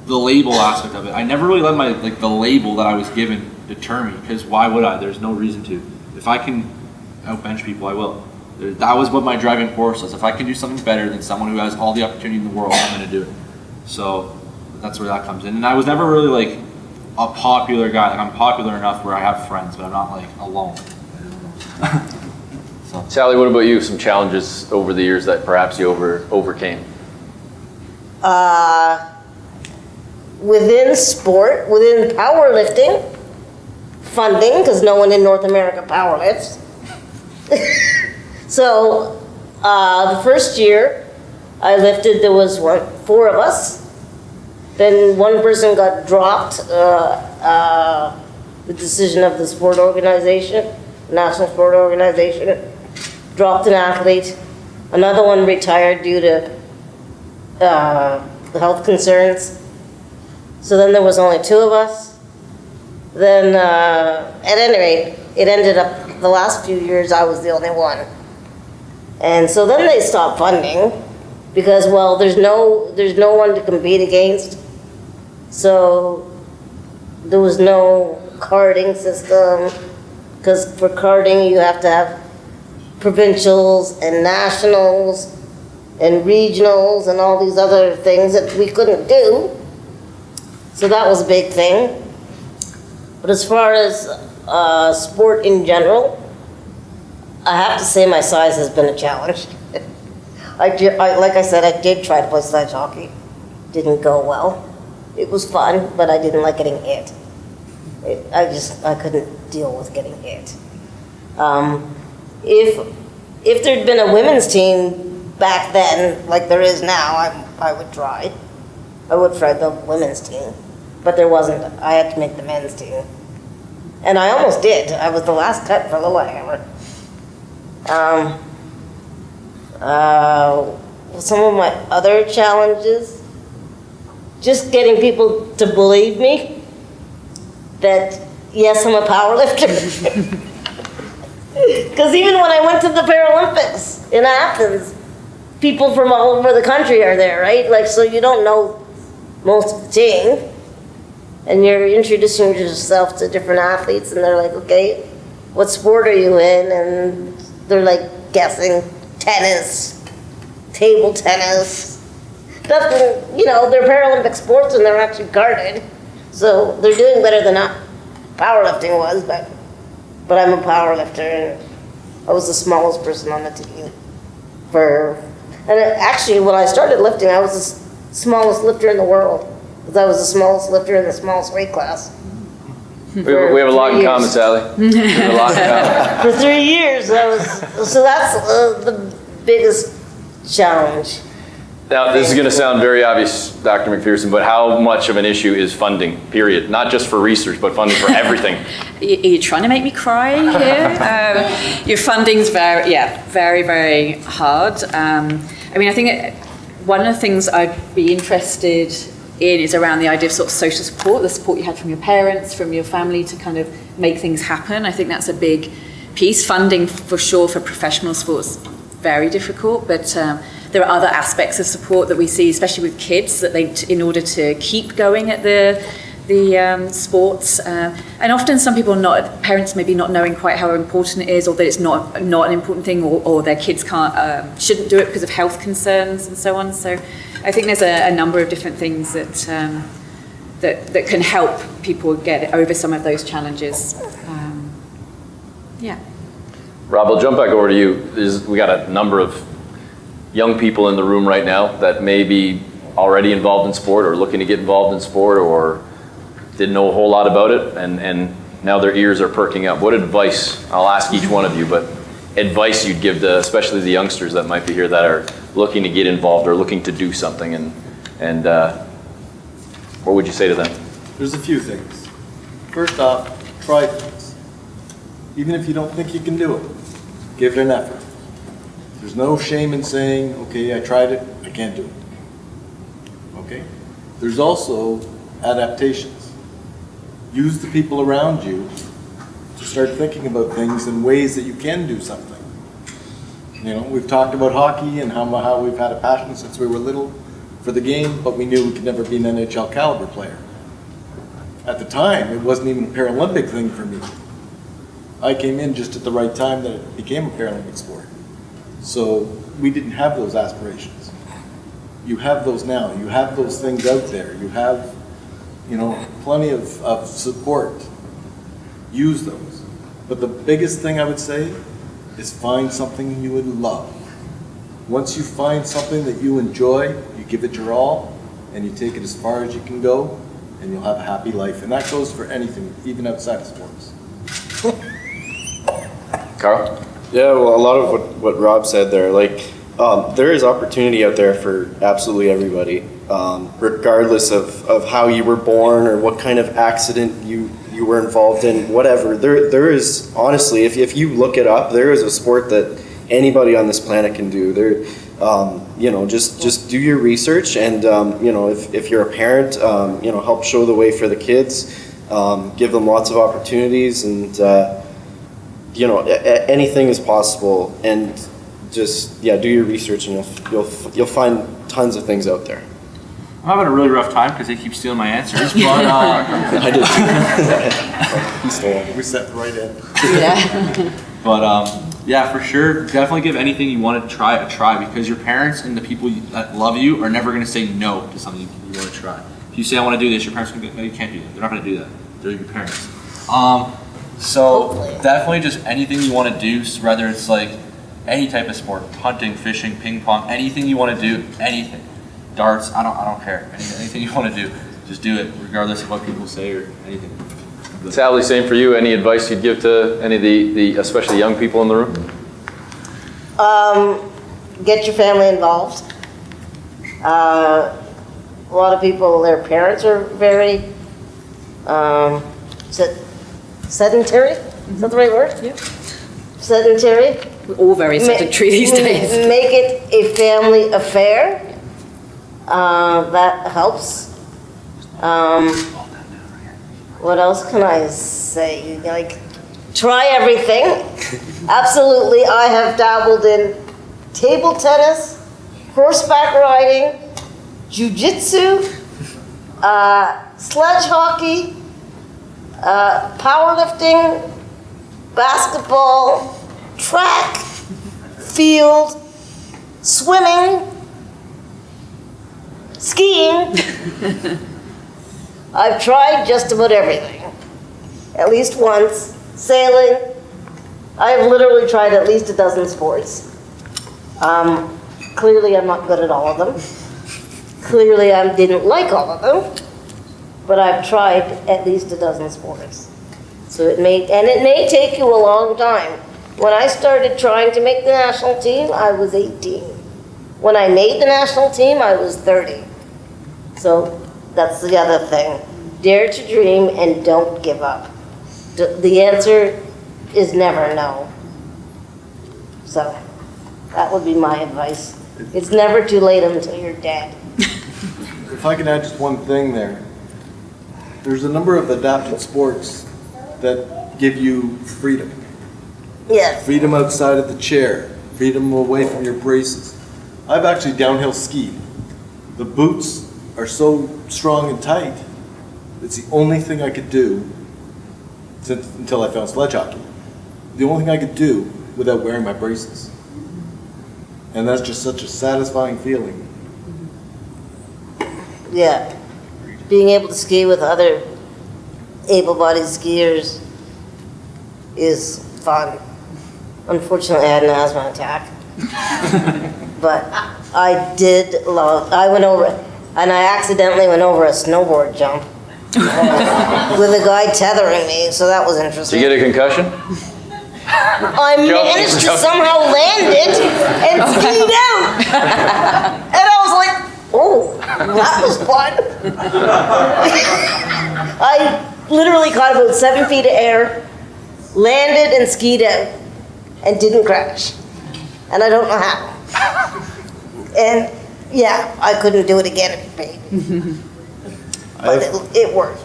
Speaker 4: the label aspect of it. I never really let the label that I was given deter me, because why would I? There's no reason to. If I can outbench people, I will. That was what my driving force was. If I can do something better than someone who has all the opportunity in the world, I'm going to do it. So that's where that comes in. And I was never really a popular guy. I'm popular enough where I have friends, but I'm not alone. So.
Speaker 1: Sally, what about you? Some challenges over the years that perhaps you overcame?
Speaker 5: Within sport, within powerlifting, funding, because no one in North America powerlifts. So the first year I lifted, there was 4 of us. Then one person got dropped, the decision of the sport organization, national sport organization, dropped an athlete. Another one retired due to the health concerns. So then there was only 2 of us. Then at any rate, it ended up the last few years I was the only one. And so then they stopped funding because, well, there's no one to compete against. So there was no carding system, because for carding you have to have provincials and nationals and regionals and all these other things that we couldn't do. So that was a big thing. But as far as sport in general, I have to say my size has been a challenge. Like I said, I did try to play sledge hockey. Didn't go well. It was fun, but I didn't like getting hit. I couldn't deal with getting hit. If there'd been a women's team back then, like there is now, I would try. I would try the women's team, but there wasn't. I had to make the men's team. And I almost did. I was the last cut for Lillehammer. Some of my other challenges, just getting people to believe me that, yes, I'm a power lifter. Because even when I went to the Paralympics in Athens, people from all over the country are there, right? So you don't know most of the team, and you're introducing yourself to different athletes, and they're like, okay, what sport are you in? And they're guessing tennis, table tennis. Nothing, they're Paralympic sports and they're actually guarded. So they're doing better than powerlifting was, but I'm a powerlifter, and I was the smallest person on the team Actually, when I started lifting, I was the smallest lifter in the world. Because I was the smallest lifter in the smallest weight class.
Speaker 1: We have a lot in common, Sally. We have a lot in common.
Speaker 5: For 3 years, so that's the biggest challenge.
Speaker 1: Now, this is going to sound very obvious, Dr. McPherson, but how much of an issue is funding, period? Not just for research, but funding for everything.
Speaker 6: Are you trying to make me cry here? Your funding's very, very hard. I mean, I think one of the things I'd be interested in is around the idea of sort of social support, the support you had from your parents, from your family to kind of make things happen. I think that's a big piece. Funding, for sure, for professional sports, very difficult, but there are other aspects of support that we see, especially with kids, that they, in order to keep going at the sports, and often some people parents maybe not knowing quite how important it is, or that it's not an important thing, or their kids shouldn't do it because of health concerns and so on. So I think there's a number of different things that can help people get over some of those challenges.
Speaker 1: Rob, I'll jump back over to you. We got a number of young people in the room right now that may be already involved in sport or looking to get involved in sport or didn't know a whole lot about it, and now their ears are perking up. What advice, I'll ask each one of you, but advice you'd give to especially the youngsters that might be here that are looking to get involved or looking to do something, and what would you say to them?
Speaker 2: There's a few things. First off, try things. Even if you don't think you can do it, give it an effort. There's no shame in saying, okay, I tried it, I can't do it. Okay? There's also adaptations. Use the people around you to start thinking about things in ways that you can do something. You know, we've talked about hockey and how we've had a passion since we were little for the game, but we knew we could never be an NHL caliber player. At the time, it wasn't even a Paralympic thing for me. I came in just at the right time that it became a Paralympic sport. So we didn't have those aspirations. You have those now. You have those things out there. You have, plenty of support. Use those. But the biggest thing I would say is find something you would love. Once you find something that you enjoy, you give it your all, and you take it as far as you can go, and you'll have a happy life. And that goes for anything, even outside of sports.
Speaker 1: Carl?
Speaker 3: Yeah, well, a lot of what Rob said there, there is opportunity out there for absolutely everybody, regardless of how you were born or what kind of accident you were involved in, whatever. There is, honestly, if you look it up, there is a sport that anybody on this planet can do. Just do your research, and if you're a parent, help show the way for the kids, give them lots of opportunities, and anything is possible, and just do your research, and you'll find tons of things out there.
Speaker 4: I'm having a really rough time because they keep stealing my answers, but
Speaker 3: I did
Speaker 2: We set right in.
Speaker 6: Yeah.
Speaker 4: but for sure, definitely give anything you want to try a try, because your parents and the people that love you are never going to say no to something you want to try. If you say I want to do this, your parents are going to go, no, you can't do that. They're not going to do that. They're your parents. So definitely just anything you want to do, whether it's like any type of sport, hunting, fishing, ping pong, anything you want to do, anything. Darts, I don't care. Anything you want to do, just do it, regardless of what people say or anything.
Speaker 1: Sally, same for you. Any advice you'd give to any of the especially young people in the room?
Speaker 5: Get your family involved. A lot of people, their parents are very sedentary. Is that the right word?
Speaker 6: Yeah.
Speaker 5: Sedentary.
Speaker 6: We're all very sedentary these days.
Speaker 5: Make it a family affair. That helps. What else can I say? Try everything. Absolutely. I have dabbled in table tennis, horseback riding, jiu-jitsu, sledge hockey, powerlifting, basketball, track, field, swimming, skiing. I've tried just about everything, at least once. Sailing. I've literally tried at least a dozen sports. Clearly, I'm not good at all of them. Clearly, I didn't like all of them, but I've tried at least a dozen sports. So it may take you a long time. When I started trying to make the national team, I was 18. When I made the national team, I was 30. So that's the other thing. Dare to dream and don't give up. The answer is never no. So that would be my advice. It's never too late until you're dead.
Speaker 2: If I can add just one thing there. There's a number of adapted sports that give you freedom.
Speaker 5: Yes.
Speaker 2: Freedom outside of the chair. Freedom away from your braces. I've actually downhill skied. The boots are so strong and tight. It's the only thing I could do until I found sledge hockey. The only thing I could do without wearing my braces. And that's just such a satisfying feeling.
Speaker 5: Yeah. Being able to ski with other able-bodied skiers is fun. Unfortunately, I had an asthma attack. But I went over, and I accidentally went over a snowboard jump with a guy tethering me, so that was
Speaker 1: Did
Speaker 5: interesting.
Speaker 1: you get a concussion?
Speaker 5: I managed to somehow land it and skied out. And I was like, oh, that was fun. I literally caught about 7 feet of air, landed and skied out, and didn't crash. And I don't know how. And yeah, I couldn't do it again if it paid. But it worked.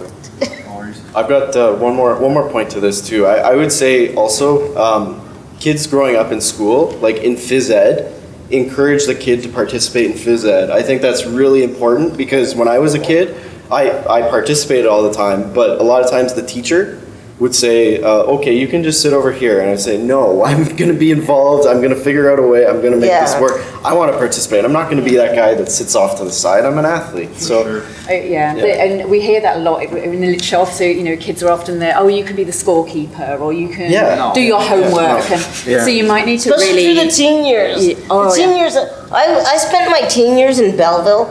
Speaker 3: I've got one more point to this too. I would say also, kids growing up in school, like in phys ed, encourage the kid to participate in phys ed. I think that's really important because when I was a kid, I participated all the time, but a lot of times the teacher would say, okay, you can just sit over here. And I'd say, no, I'm going to be involved. I'm going to figure out a way. I'm going to make this work. I want to participate. I'm not going to be that guy that sits off to the side. I'm an athlete. So,
Speaker 6: and we hear that a lot in the literature. So, kids are often there, oh, you can be the scorekeeper or you can do your homework. So you might need to
Speaker 5: Especially
Speaker 6: really...
Speaker 5: through the teen years. The teen years, I spent my teen years in Belleville,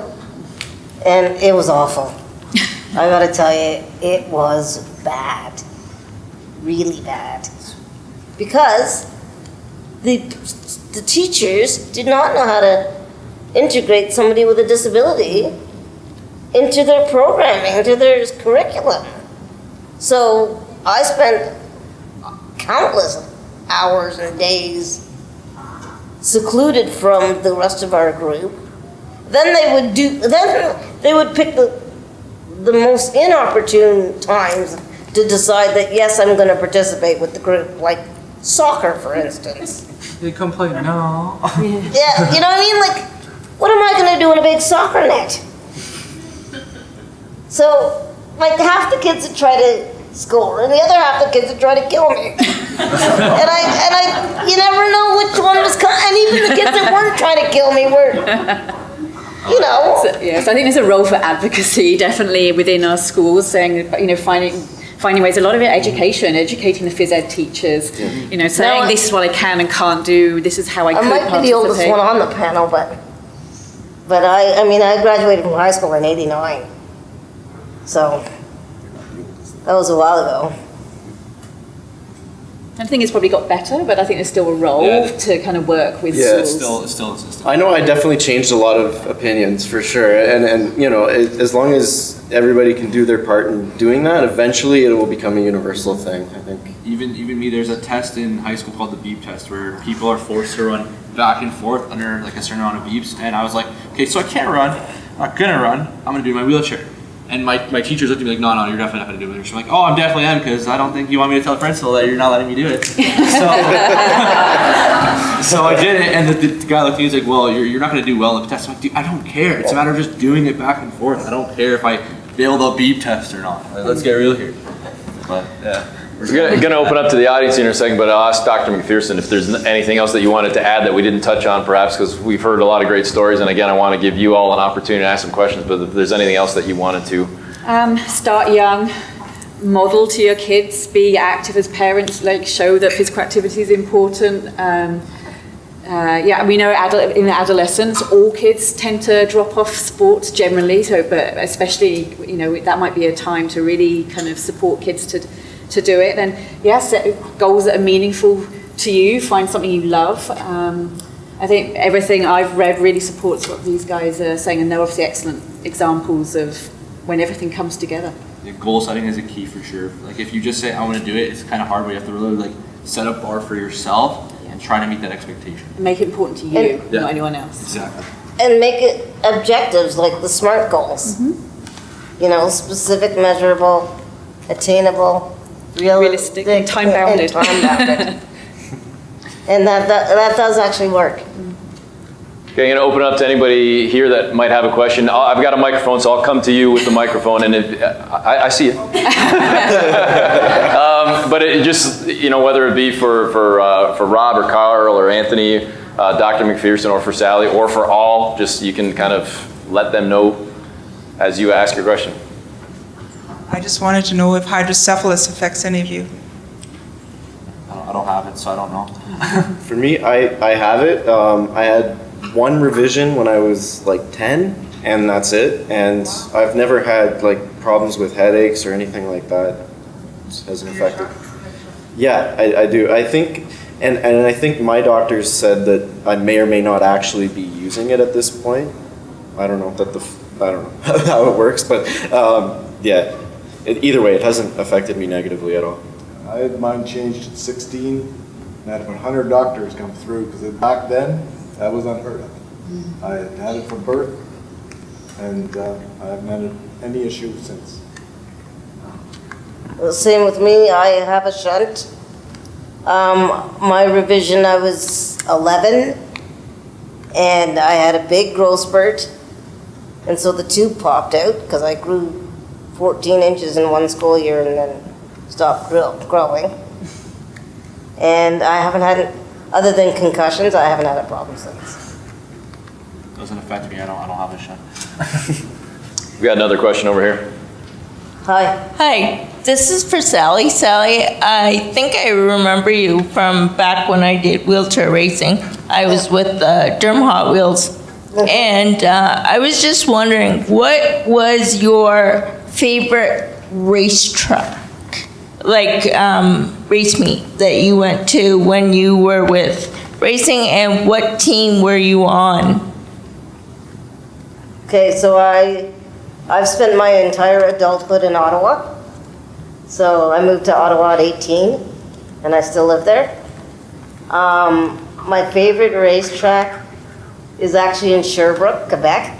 Speaker 5: and it was awful. I got to tell you, it was bad. Really bad, because the teachers did not know how to integrate somebody with a disability into their programming, into their curriculum. So I spent countless hours and days secluded from the rest of our group. Then they would pick the most inopportune times to decide that, yes, I'm going to participate with the group, like soccer, for instance.
Speaker 4: They come play, no.
Speaker 5: Yeah, you know what I mean? Like, what am I going to do in a big soccer net? So, like, half the kids would try to score, and the other half the kids would try to kill me. and you never know which one was coming. And even the kids that weren't trying to kill me were,
Speaker 6: So, yes, I think there's a role for advocacy, definitely, within our schools, saying, finding ways, a lot of it educating the phys ed teachers, saying this is what I can and can't do, this is how I could participate.
Speaker 5: I might be the oldest one on the panel, but I graduated from high school in '89, so that was a while ago.
Speaker 6: I think it's probably got better, but I think there's still a role to kind of work with schools.
Speaker 4: It's still existing.
Speaker 3: I know I definitely changed a lot of opinions for sure, and as long as everybody can do their part in doing that, eventually it will become a universal thing, I think.
Speaker 4: Even me, there's a test in high school called the beep test where people are forced to run back and forth under like a certain amount of beeps, and I was like, okay, so I can't run, I'm not gonna run, I'm gonna do my wheelchair. And my teachers looked at me like, no, you're definitely not going to do it. She's like, oh, I'm definitely am, because I don't think you want me to tell the principal that you're not letting me do it. So I did it, and the guy looked at me and was like, well, you're not going to do well in the test. I'm like, dude, I don't care. It's a matter of just doing it back and forth. I don't care if I fail the beep test or not. Like, let's get real here. But, yeah.
Speaker 1: We're going to open up to the audience in a second, but I'll ask Dr. McPherson if there's anything else that you wanted to add that we didn't touch on, perhaps, because we've heard a lot of great stories, and again, I want to give you all an opportunity to ask some questions, but if there's anything else that you wanted to.
Speaker 6: Start young, model to your kids, be active as parents, like show that physical activity is important. Yeah, we know in adolescence, all kids tend to drop off sports generally. So, but especially, you know, that might be a time to really kind of support kids to do it. And yes, set goals that are meaningful to you. Find something you love. I think everything I've read really supports what these guys are saying, and they're obviously excellent examples of when everything comes together.
Speaker 4: Yeah, goal setting is a key for sure. Like if you just say I want to do it, it's kind of hard. But you have to really like set a bar for yourself and try to meet that expectation.
Speaker 6: Make it important to you,
Speaker 5: And-
Speaker 6: not anyone else.
Speaker 4: Exactly.
Speaker 5: And make it objectives like the SMART goals. You know, specific, measurable, attainable,
Speaker 6: Realistic, and time-bounded.
Speaker 5: and time-bounded. And that does actually work.
Speaker 1: Okay, I'm going to open it up to anybody here that might have a question. I've got a microphone, so I'll come to you with the microphone, and I see it. But it just, you know, whether it be for Rob or Carl or Anthony, Dr. McPherson, or for Sally, or for all, just you can kind of let them know as you ask your question.
Speaker 7: I just wanted to know if hydrocephalus affects any of you.
Speaker 4: I don't have it, so I don't know.
Speaker 3: For me, I have it. I had one revision when I was like 10, and that's it. And I've never had like problems with headaches or anything like that. It hasn't affected. Yeah, I do. I think, and I think my doctors said that I may or may not actually be using it at this point. I don't know I don't know how it works, but yeah. Either way, it hasn't affected me negatively at all.
Speaker 2: I had mine changed at 16, and I had 100 doctors come through, because back then, that was unheard of. I had had it from birth, and I haven't had any issue since.
Speaker 5: The same with me, I have a shunt. My revision, I was 11, and I had a big growth spurt, and so the tube popped out, because I grew 14 inches in one school year and then stopped growing. And I haven't had, other than concussions, I haven't had a problem since.
Speaker 4: Doesn't affect me. I don't have a shunt.
Speaker 1: We got another question over here.
Speaker 5: Hi.
Speaker 8: Hi, this is for Sally. Sally, I think I remember you from back when I did wheelchair racing. I was with Durham Hot Wheels. And I was just wondering, what was your favorite racetrack? Like race meet that you went to when you were with racing, and what team were you on?
Speaker 5: Okay, so I've spent my entire adulthood in Ottawa. So I moved to Ottawa at 18, and I still live there. My favorite racetrack is actually in Sherbrooke, Quebec,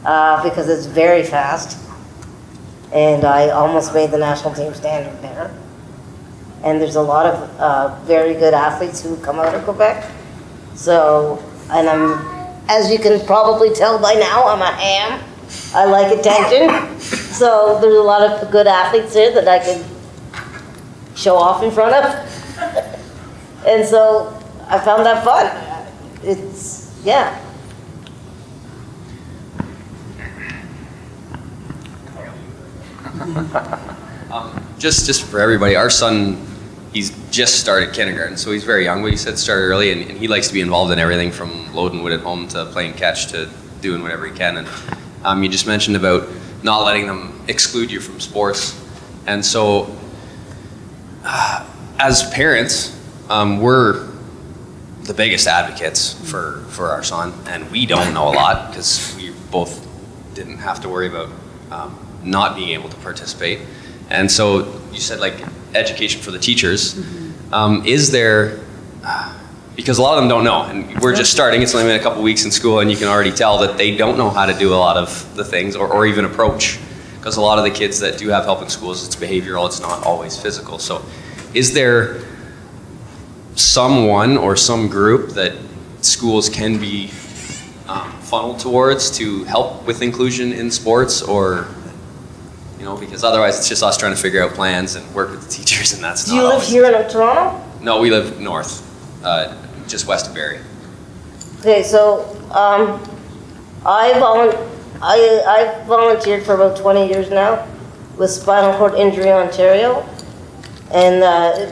Speaker 5: because it's very fast. And I almost made the national team standard there. And there's a lot of very good athletes who come out of Quebec. So, and as you can probably tell by now, I'm a ham. I like attention. So there's a lot of good athletes there that I can show off in front of. And so I found that fun. It's, yeah.
Speaker 9: Just for everybody, our son, he's just started kindergarten, so he's very young, but he said started early, and he likes to be involved in everything from loading wood at home to playing catch to doing whatever he can. And you just mentioned about not letting them exclude you from sports. And so as parents, we're the biggest advocates for our son, and we don't know a lot because we both didn't have to worry about not being able to participate. And so you said like education for the teachers. Is there, because a lot of them don't know, and we're just starting, it's only been a couple weeks in school, and you can already tell that they don't know how to do a lot of the things or even approach, because a lot of the kids that do have help in schools, it's behavioral, it's not always physical. So is there someone or some group that schools can be funneled towards to help with inclusion in sports, or, you know, because otherwise it's just us trying to figure out plans and work with the teachers, and that's
Speaker 5: Do
Speaker 9: not
Speaker 5: you live
Speaker 9: always.
Speaker 5: here in Toronto?
Speaker 9: No, we live north, just west of Barrie.
Speaker 5: Okay, so I volunteered for about 20 years now with Spinal Cord Injury Ontario, and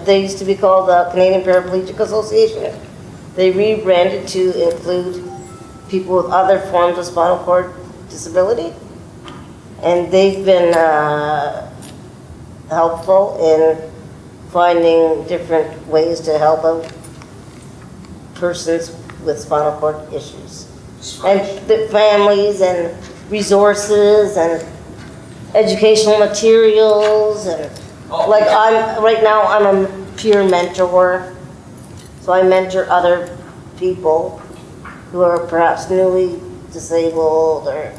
Speaker 5: they used to be called the Canadian Paraplegic Association. They rebranded to include people with other forms of spinal cord disability. And they've been helpful in finding different ways to help out persons with spinal cord issues. And the families and resources and educational materials and like right now I'm a peer mentor, so I mentor other people who are perhaps newly disabled or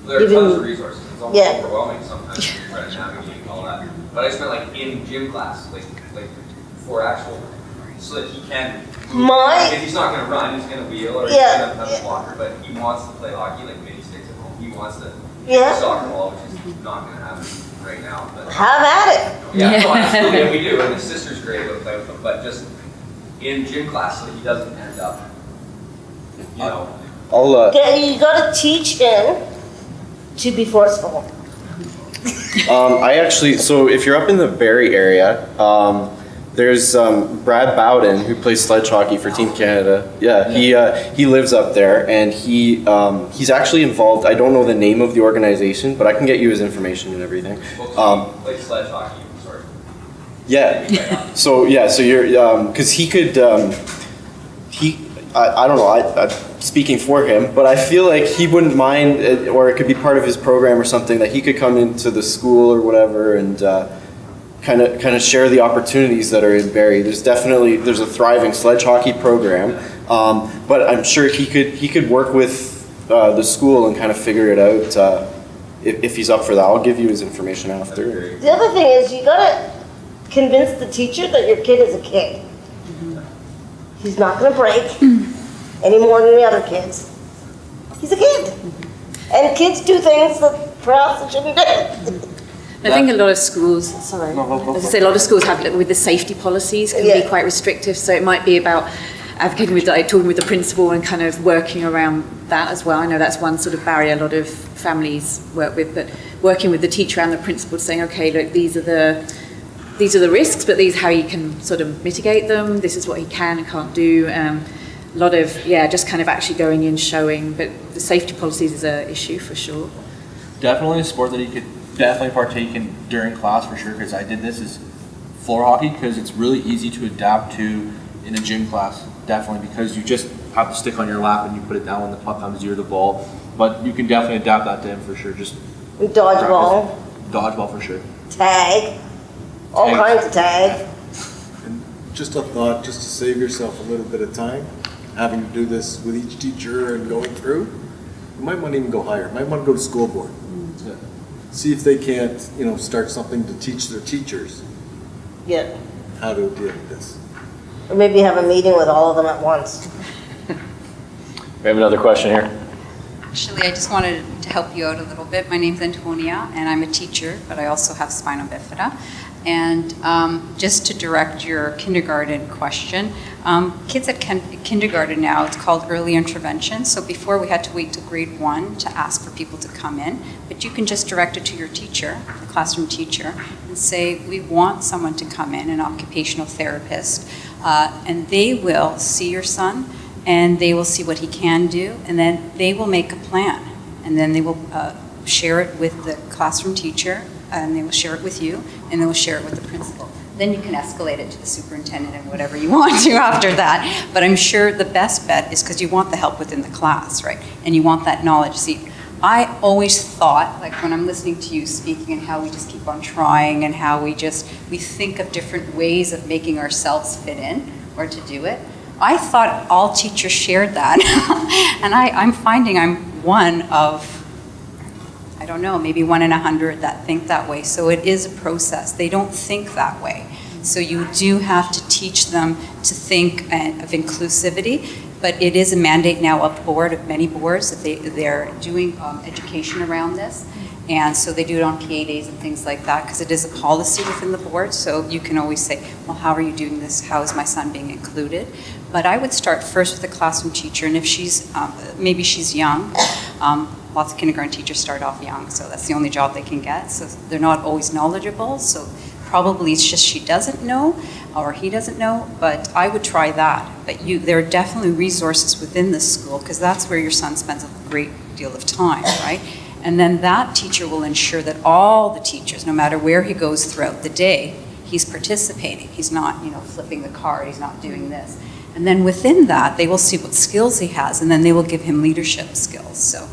Speaker 10: There are
Speaker 5: even,
Speaker 10: tons of resources. It's almost
Speaker 5: yeah.
Speaker 10: overwhelming sometimes when you try to navigate all that. But I just meant like in gym class, like for actual, so that he can. If he's not going to run, he's going to wheel or he's going to have a walker. But he wants to play hockey, like mini sticks at home. He wants to play soccer ball, which is not going to happen right now. But
Speaker 5: have at it.
Speaker 10: yeah, no, absolutely, and we do. And his sister's great about playing with him. But just in gym class, so that he doesn't end up, you know.
Speaker 5: You got to teach him to be forceful.
Speaker 3: I actually, so if you're up in the Barrie area, there's Brad Bowden who plays sledge hockey for Team Canada. Yeah, he lives up there, and he's actually involved. I don't know the name of the organization, but I can get you his information and everything.
Speaker 10: Like sledge hockey, sorry.
Speaker 3: Yeah. So you're because he could I don't know. I'm speaking for him, but I feel like he wouldn't mind, or it could be part of his program or something, that he could come into the school or whatever and kind of share the opportunities that are in Barrie. There's a thriving sledge hockey program, but I'm sure he could work with the school and kind of figure it out if he's up for that. I'll give you his information after.
Speaker 5: The other thing is you got to convince the teacher that your kid is a kid. He's not going to break any more than the other kids. He's a kid. And kids do things that perhaps they shouldn't do.
Speaker 6: I think a lot of schools, as I say, a lot of schools have, with the safety policies, can be quite restrictive. So it might be about advocating with, talking with the principal and kind of working around that as well. I know that's one sort of barrier a lot of families work with, but working with the teacher and the principal, saying, okay, look, these are the risks, but these are how you can sort of mitigate them. This is what he can and can't do. A lot of, just kind of actually going in, showing, but the safety policies is an issue for sure.
Speaker 4: Definitely a sport that you could definitely partake in during class for sure, because I did this is floor hockey, because it's really easy to adapt to in a gym class, definitely, because you just have the stick on your lap and you put it down when the puck comes near the ball, but you can definitely adapt that to him for sure. Just
Speaker 5: dodgeball.
Speaker 4: Dodgeball for sure.
Speaker 5: Tag. All kinds of tag.
Speaker 11: And just a thought, just to save yourself a little bit of time, having to do this with each teacher and going through, you might want to even go higher. You might want to go to school board. Yeah. See if they can't, start something to teach their teachers.
Speaker 5: Yeah.
Speaker 11: How to deal with this.
Speaker 5: Or maybe have a meeting with all of them at once.
Speaker 1: We have another question here.
Speaker 12: Actually, I just wanted to help you out a little bit. My name's Antonia, and I'm a teacher, but I also have spina bifida. And just to direct your kindergarten question, kids at kindergarten now, it's called early intervention. So before we had to wait till grade 1 to ask for people to come in, but you can just direct it to your teacher, the classroom teacher, and say, we want someone to come in, an occupational therapist, and they will see your son, and they will see what he can do, and then they will make a plan, and then they will share it with the classroom teacher, and they will share it with you, and they will share it with the principal. Then you can escalate it to the superintendent and whatever you want to after that. But I'm sure the best bet is because you want the help within the class, right? And you want that knowledge. See, I always thought, like when I'm listening to you speaking and how we just keep on trying and how we think of different ways of making ourselves fit in or to do it, I thought all teachers shared that. And I'm finding I'm one of, I don't know, maybe 1 in 100 that think that way. So it is a process. They don't think that way. So you do have to teach them to think of inclusivity, but it is a mandate now of many boards that they're doing education around this. And so they do it on PA days and things like that because it is a policy within the board. So you can always say, well, how are you doing this? How is my son being included? But I would start first with the classroom teacher, and if she's, maybe she's young, lots of kindergarten teachers start off young, so that's the only job they can get. So they're not always knowledgeable. So Probably it's just she doesn't know or he doesn't know, but I would try that. But there are definitely resources within the school, because that's where your son spends a great deal of time, right? And then that teacher will ensure that all the teachers, no matter where he goes throughout the day, he's participating. He's not, flipping the card, he's not doing this. And then within that, they will see what skills he has, and then they will give him leadership skills. So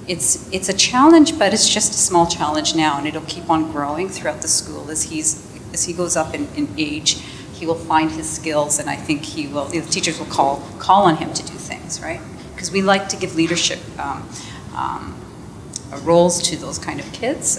Speaker 12: it's a challenge, but it's just a small challenge now, and it'll keep on growing throughout the school as he goes up in age. He will find his skills, and I think the teachers will call on him to do things, right? Because we like to give leadership roles to those kind of kids,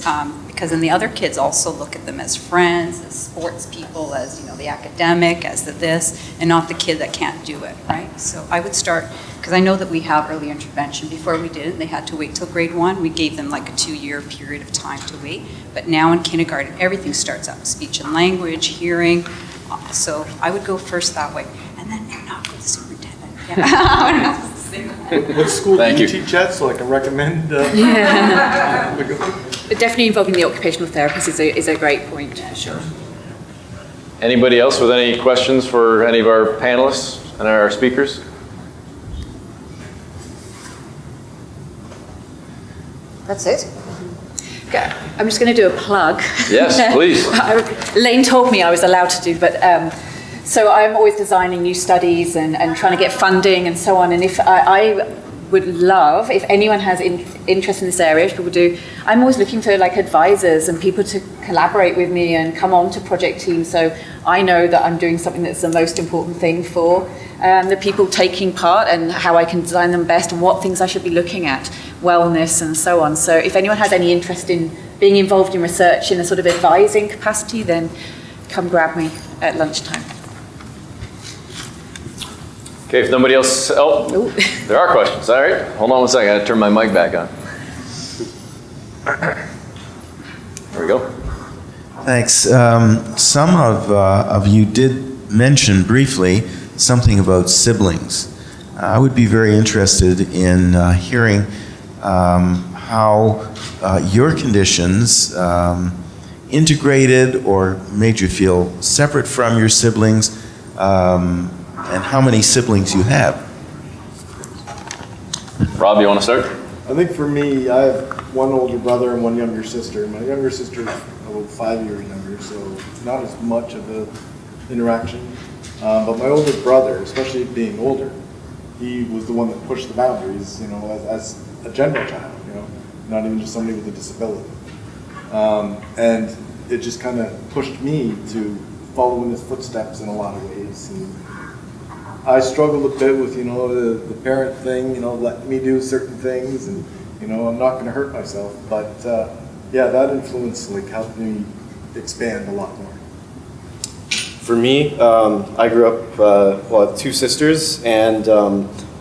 Speaker 12: because then the other kids also look at them as friends, as sports people, as the academic, as the this, and not the kid that can't do it, right? So I would start, because I know that we have early intervention. Before we did it, they had to wait till grade 1. We gave them like a 2-year period of time to wait. But now in kindergarten, everything starts up: speech and language, hearing. So I would go first that way, and then knock with the superintendent. Yeah. I don't know if it's the same.
Speaker 11: What school
Speaker 1: Thank
Speaker 11: do
Speaker 1: you.
Speaker 11: you teach at, so I can recommend?
Speaker 6: Yeah. But definitely involving the occupational therapist is a great point, for sure.
Speaker 1: Anybody else with any questions for any of our panelists and our speakers?
Speaker 5: That's it.
Speaker 6: I'm just going to do a plug.
Speaker 1: Yes, please.
Speaker 6: Lane told me I was allowed to do, but so I'm always designing new studies and trying to get funding and so on. And if I would love, if anyone has interest in this area, which people do, I'm always looking for like advisors and people to collaborate with me and come on to project teams. So I know that I'm doing something that's the most important thing for the people taking part, and how I can design them best and what things I should be looking at, wellness and so on. So if anyone has any interest in being involved in research in a sort of advising capacity, then come grab me at lunchtime.
Speaker 1: Okay, if nobody else, there are questions. All right, hold on one second. I gotta turn my mic back on. There we go.
Speaker 13: Thanks. Some of you did mention briefly something about siblings. I would be very interested in hearing how your conditions integrated or made you feel separate from your siblings, and how many siblings you have.
Speaker 1: Rob, you want to start?
Speaker 11: I think for me, I have one older brother and one younger sister. My younger sister is about 5 years younger, so not as much of a interaction. But my older brother, especially being older, he was the one that pushed the boundaries, as a general child, not even just somebody with a disability. And it just kind of pushed me to follow in his footsteps in a lot of ways. And I struggled a bit with, the parent thing, letting me do certain things, and, I'm not going to hurt myself. But yeah, that influence helped me expand a lot more.
Speaker 3: For me, I grew up, I have 2 sisters, and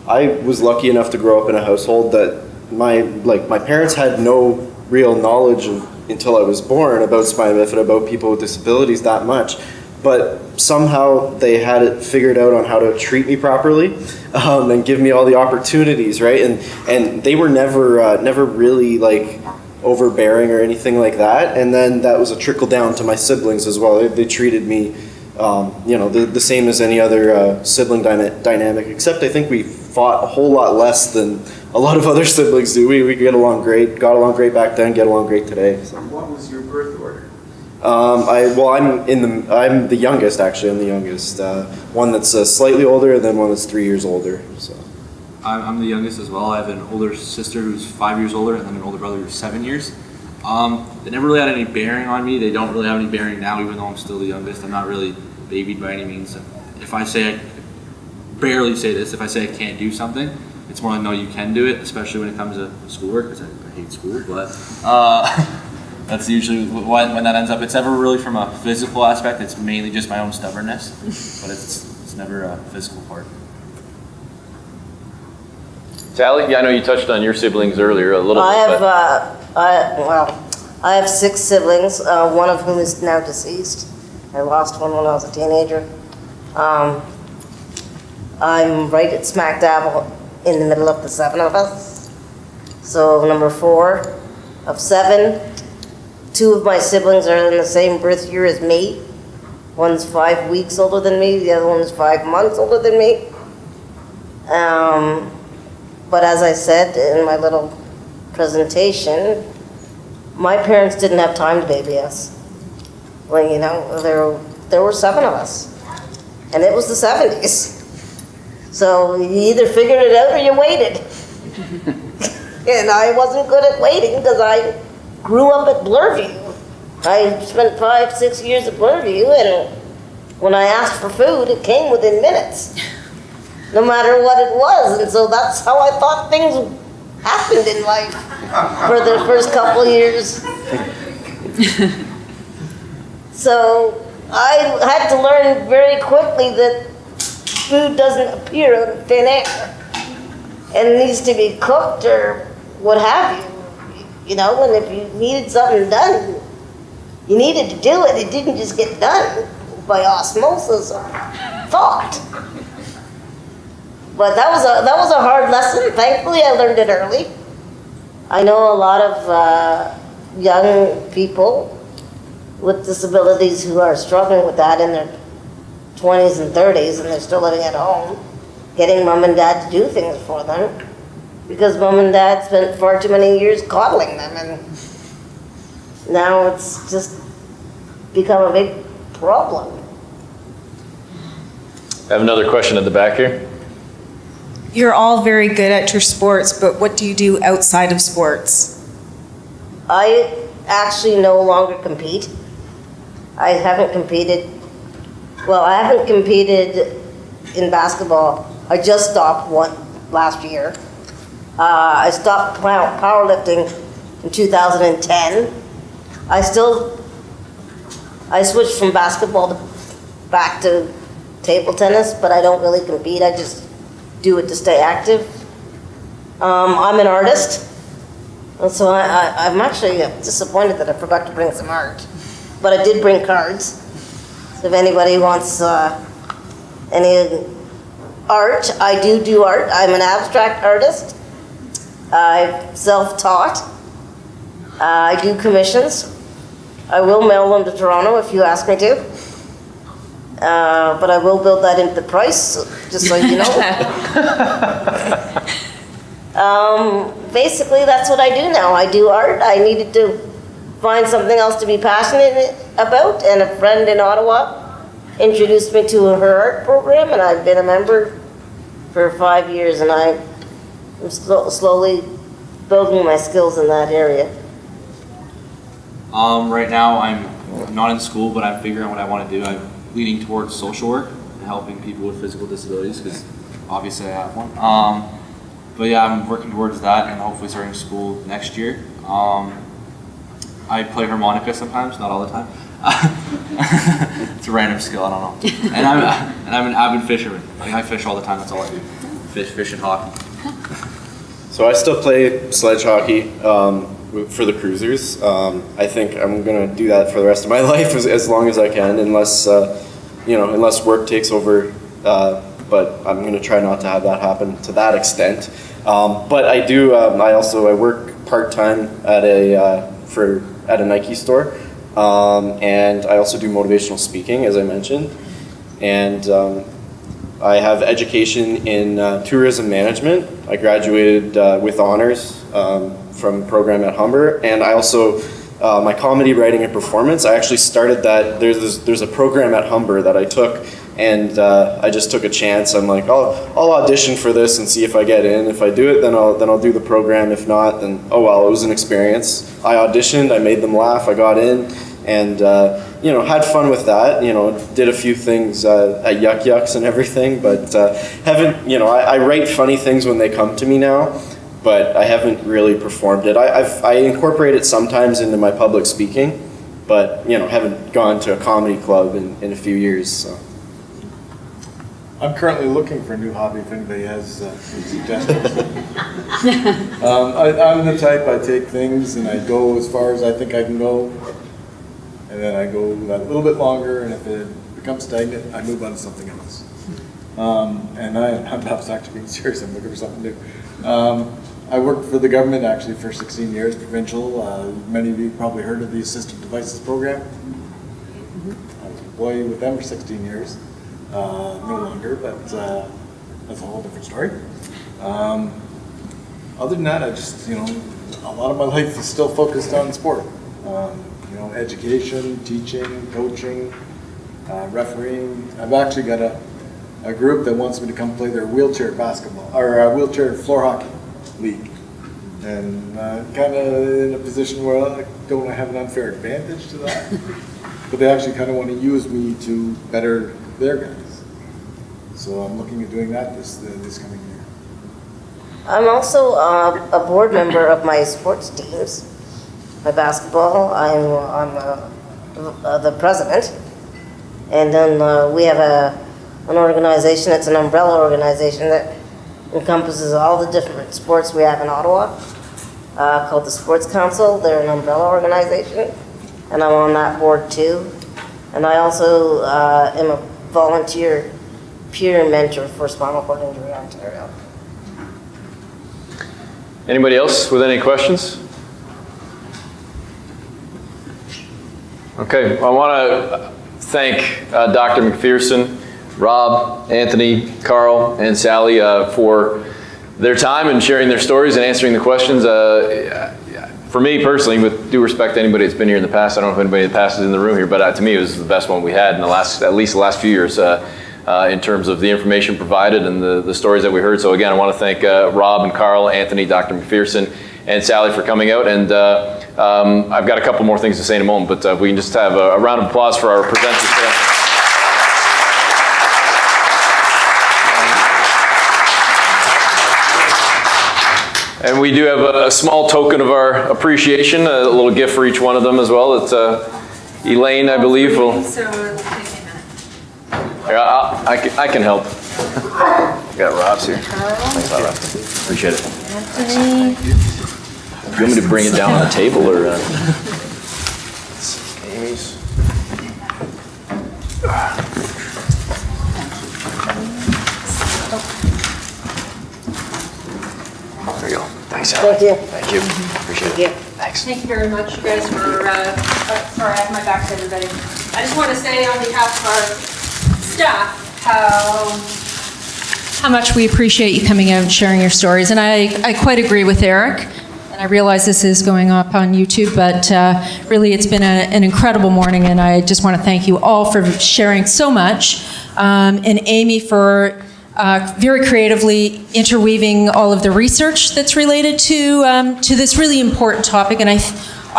Speaker 3: I was lucky enough to grow up in a household that my parents had no real knowledge until I was born about spina bifida, about people with disabilities that much. But somehow they had it figured out on how to treat me properly, and give me all the opportunities, right? And they were never really overbearing or anything like that. And then that was a trickle down to my siblings as well. They treated me, the same as any other sibling dynamic, except I think we fought a whole lot less than a lot of other siblings do. We got along great back then, get along great today. So.
Speaker 11: What was your birth order?
Speaker 3: I'm the youngest, actually. I'm the youngest. One that's slightly older, and then one that's 3 years older. So.
Speaker 4: I'm the youngest as well. I have an older sister who's 5 years older, and then an older brother who's 7 years. They never really had any bearing on me. They don't really have any bearing now, even though I'm still the youngest. I'm not really babied by any means. If I say, I barely say this, if I say I can't do something, it's more like, no, you can do it, especially when it comes to schoolwork, because I hate school, but that's usually when that ends up. It's never really from a physical aspect. It's mainly just my own stubbornness, but it's never a physical part.
Speaker 1: Sally, yeah, I know you touched on your siblings earlier a little bit.
Speaker 5: I have 6 siblings, one of whom is now deceased. I lost one when I was a teenager. I'm right at smack dab in the middle of the 7 of us. So number 4 of 7. Two of my siblings are in the same birth year as me. One's 5 weeks older than me, the other one's 5 months older than me. But as I said in my little presentation, my parents didn't have time to baby us. Well, you know, there were 7 of us, and it was the 70s. So you either figured it out or you waited. And I wasn't good at waiting because I grew up at Bloorview. I spent 5-6 years at Bloorview, and when I asked for food, it came within minutes, no matter what it was. And so that's how I thought things happened in life for the first couple of years. So I had to learn very quickly that food doesn't appear out of thin air, and it needs to be cooked or what have you. You know, and if you needed something done, you needed to do it. It didn't just get done by osmosis or thought. But that was a hard lesson. Thankfully, I learned it early. I know a lot of young people with disabilities who are struggling with that in their 20s and 30s, and they're still living at home, getting mom and dad to do things for them, because mom and dad spent far too many years coddling them, and now it's just become a big problem.
Speaker 1: I have another question at the back here.
Speaker 14: You're all very good at your sports, but what do you do outside of sports?
Speaker 5: I actually no longer compete. I haven't competed in basketball. I just stopped one last year. I stopped powerlifting in 2010. I switched from basketball back to table tennis, but I don't really compete. I just do it to stay active. I'm an artist, and so I'm actually disappointed that I forgot to bring some art. But I did bring cards. So if anybody wants any art, I do art. I'm an abstract artist. I'm self-taught. I do commissions. I will mail them to Toronto if you ask me to. But I will build that into the price, just so you know. Basically, that's what I do now. I do art. I needed to find something else to be passionate about, and a friend in Ottawa introduced me to her art program, and I've been a member for 5 years, and I'm slowly building my skills in that area.
Speaker 4: Right now, I'm not in school, but I'm figuring out what I want to do. I'm leaning towards social work and helping people with physical disabilities, because obviously I have one. But yeah, I'm working towards that and hopefully starting school next year. I play harmonica sometimes, not all the time. It's a random skill, I don't know. And I'm an avid fisherman. Like, I fish all the time, that's all I do. Fish and hockey.
Speaker 3: So I still play sledge hockey for the cruisers. I think I'm gonna do that for the rest of my life as long as I can, unless work takes over. But I'm gonna try not to have that happen to that extent. But I do. I work part-time at a Nike store, and I also do motivational speaking, as I mentioned, and I have education in tourism management. I graduated with honors from a program at Humber, and I also my comedy writing and performance. I actually started that. There's a program at Humber that I took. And I just took a chance. I'm like, I'll audition for this and see if I get in. If I do it, then I'll do the program. If not, then oh well, it was an experience. I auditioned, I made them laugh, I got in, and had fun with that. Did a few things at Yuck Yucks and everything, but haven't. I write funny things when they come to me now, but I haven't really performed it. I incorporate it sometimes into my public speaking, but haven't gone to a comedy club in a few years. So.
Speaker 11: I'm currently looking for a new hobby if anybody has any suggestions. I'm the type, I take things and I go as far as I think I can go, and then I go a little bit longer, and if it becomes stagnant, I move on to something else. And I'm not actually being serious, I'm looking for something new. I worked for the government actually for 16 years, provincial. Many of you probably heard of the Assistive Devices Program. I was an employee with them for 16 years. No longer, but that's a whole different story. Other than that, I just, a lot of my life is still focused on sport. Education, teaching, coaching, refereeing. I've actually got a group that wants me to come play their wheelchair basketball, or wheelchair floor hockey league. And kind of in a position where I don't have an unfair advantage to that. But they actually kind of want to use me to better their guys. So I'm looking at doing that this coming year.
Speaker 5: I'm also a board member of my sports teams. My basketball, I'm the president. And then we have an organization, it's an umbrella organization that encompasses all the different sports we have in Ottawa, called the Sports Council. They're an umbrella organization, and I'm on that board too. And I also am a volunteer peer mentor for Spinal Cord Injury Ontario.
Speaker 1: Anybody else with any questions? Okay, I want to thank Dr. McPherson, Rob, Anthony, Carl, and Sally for their time and sharing their stories and answering the questions. For me personally, with due respect to anybody that's been here in the past, I don't know if anybody in the past is in the room here, but to me it was the best one we had in the last, at least the last few years, in terms of the information provided and the stories that we heard. So again, I want to thank Rob and Carl, Anthony, Dr. McPherson, and Sally for coming out. And I've got a couple more things to say in a moment, but we can just have a round of applause for our presenters today. And we do have a small token of our appreciation, a little gift for each one of them as well. It's Elaine, I believe, will... I can help. Got Rob's here. Thanks a lot, Rob. Appreciate it.
Speaker 5: Anthony.
Speaker 1: Do you want me to bring it down on the table or? Amy's. There you go. Thanks, Sally.
Speaker 5: Thank you.
Speaker 1: Thank you. Appreciate it. Thanks.
Speaker 15: Thank you very much, you guys, for, sorry, I have my back to everybody. I just want to say on behalf of our staff how much we appreciate you coming out and sharing your stories. And I quite agree with Eric. And I realize this is going up on YouTube, but really it's been an incredible morning, and I just want to thank you all for sharing so much. And Amy for very creatively interweaving all of the research that's related to this really important topic. And I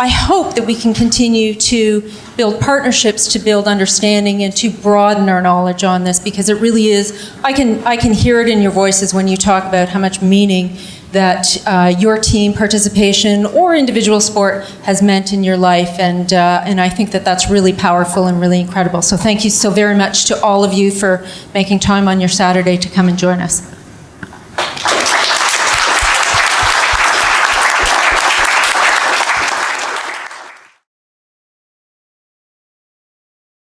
Speaker 15: hope that we can continue to build partnerships, to build understanding, and to broaden our knowledge on this, because it really is, I can hear it in your voices when you talk about how much meaning that your team participation or individual sport has meant in your life, and I think that that's really powerful and really incredible. So thank you so very much to all of you for making time on your Saturday to come and join us.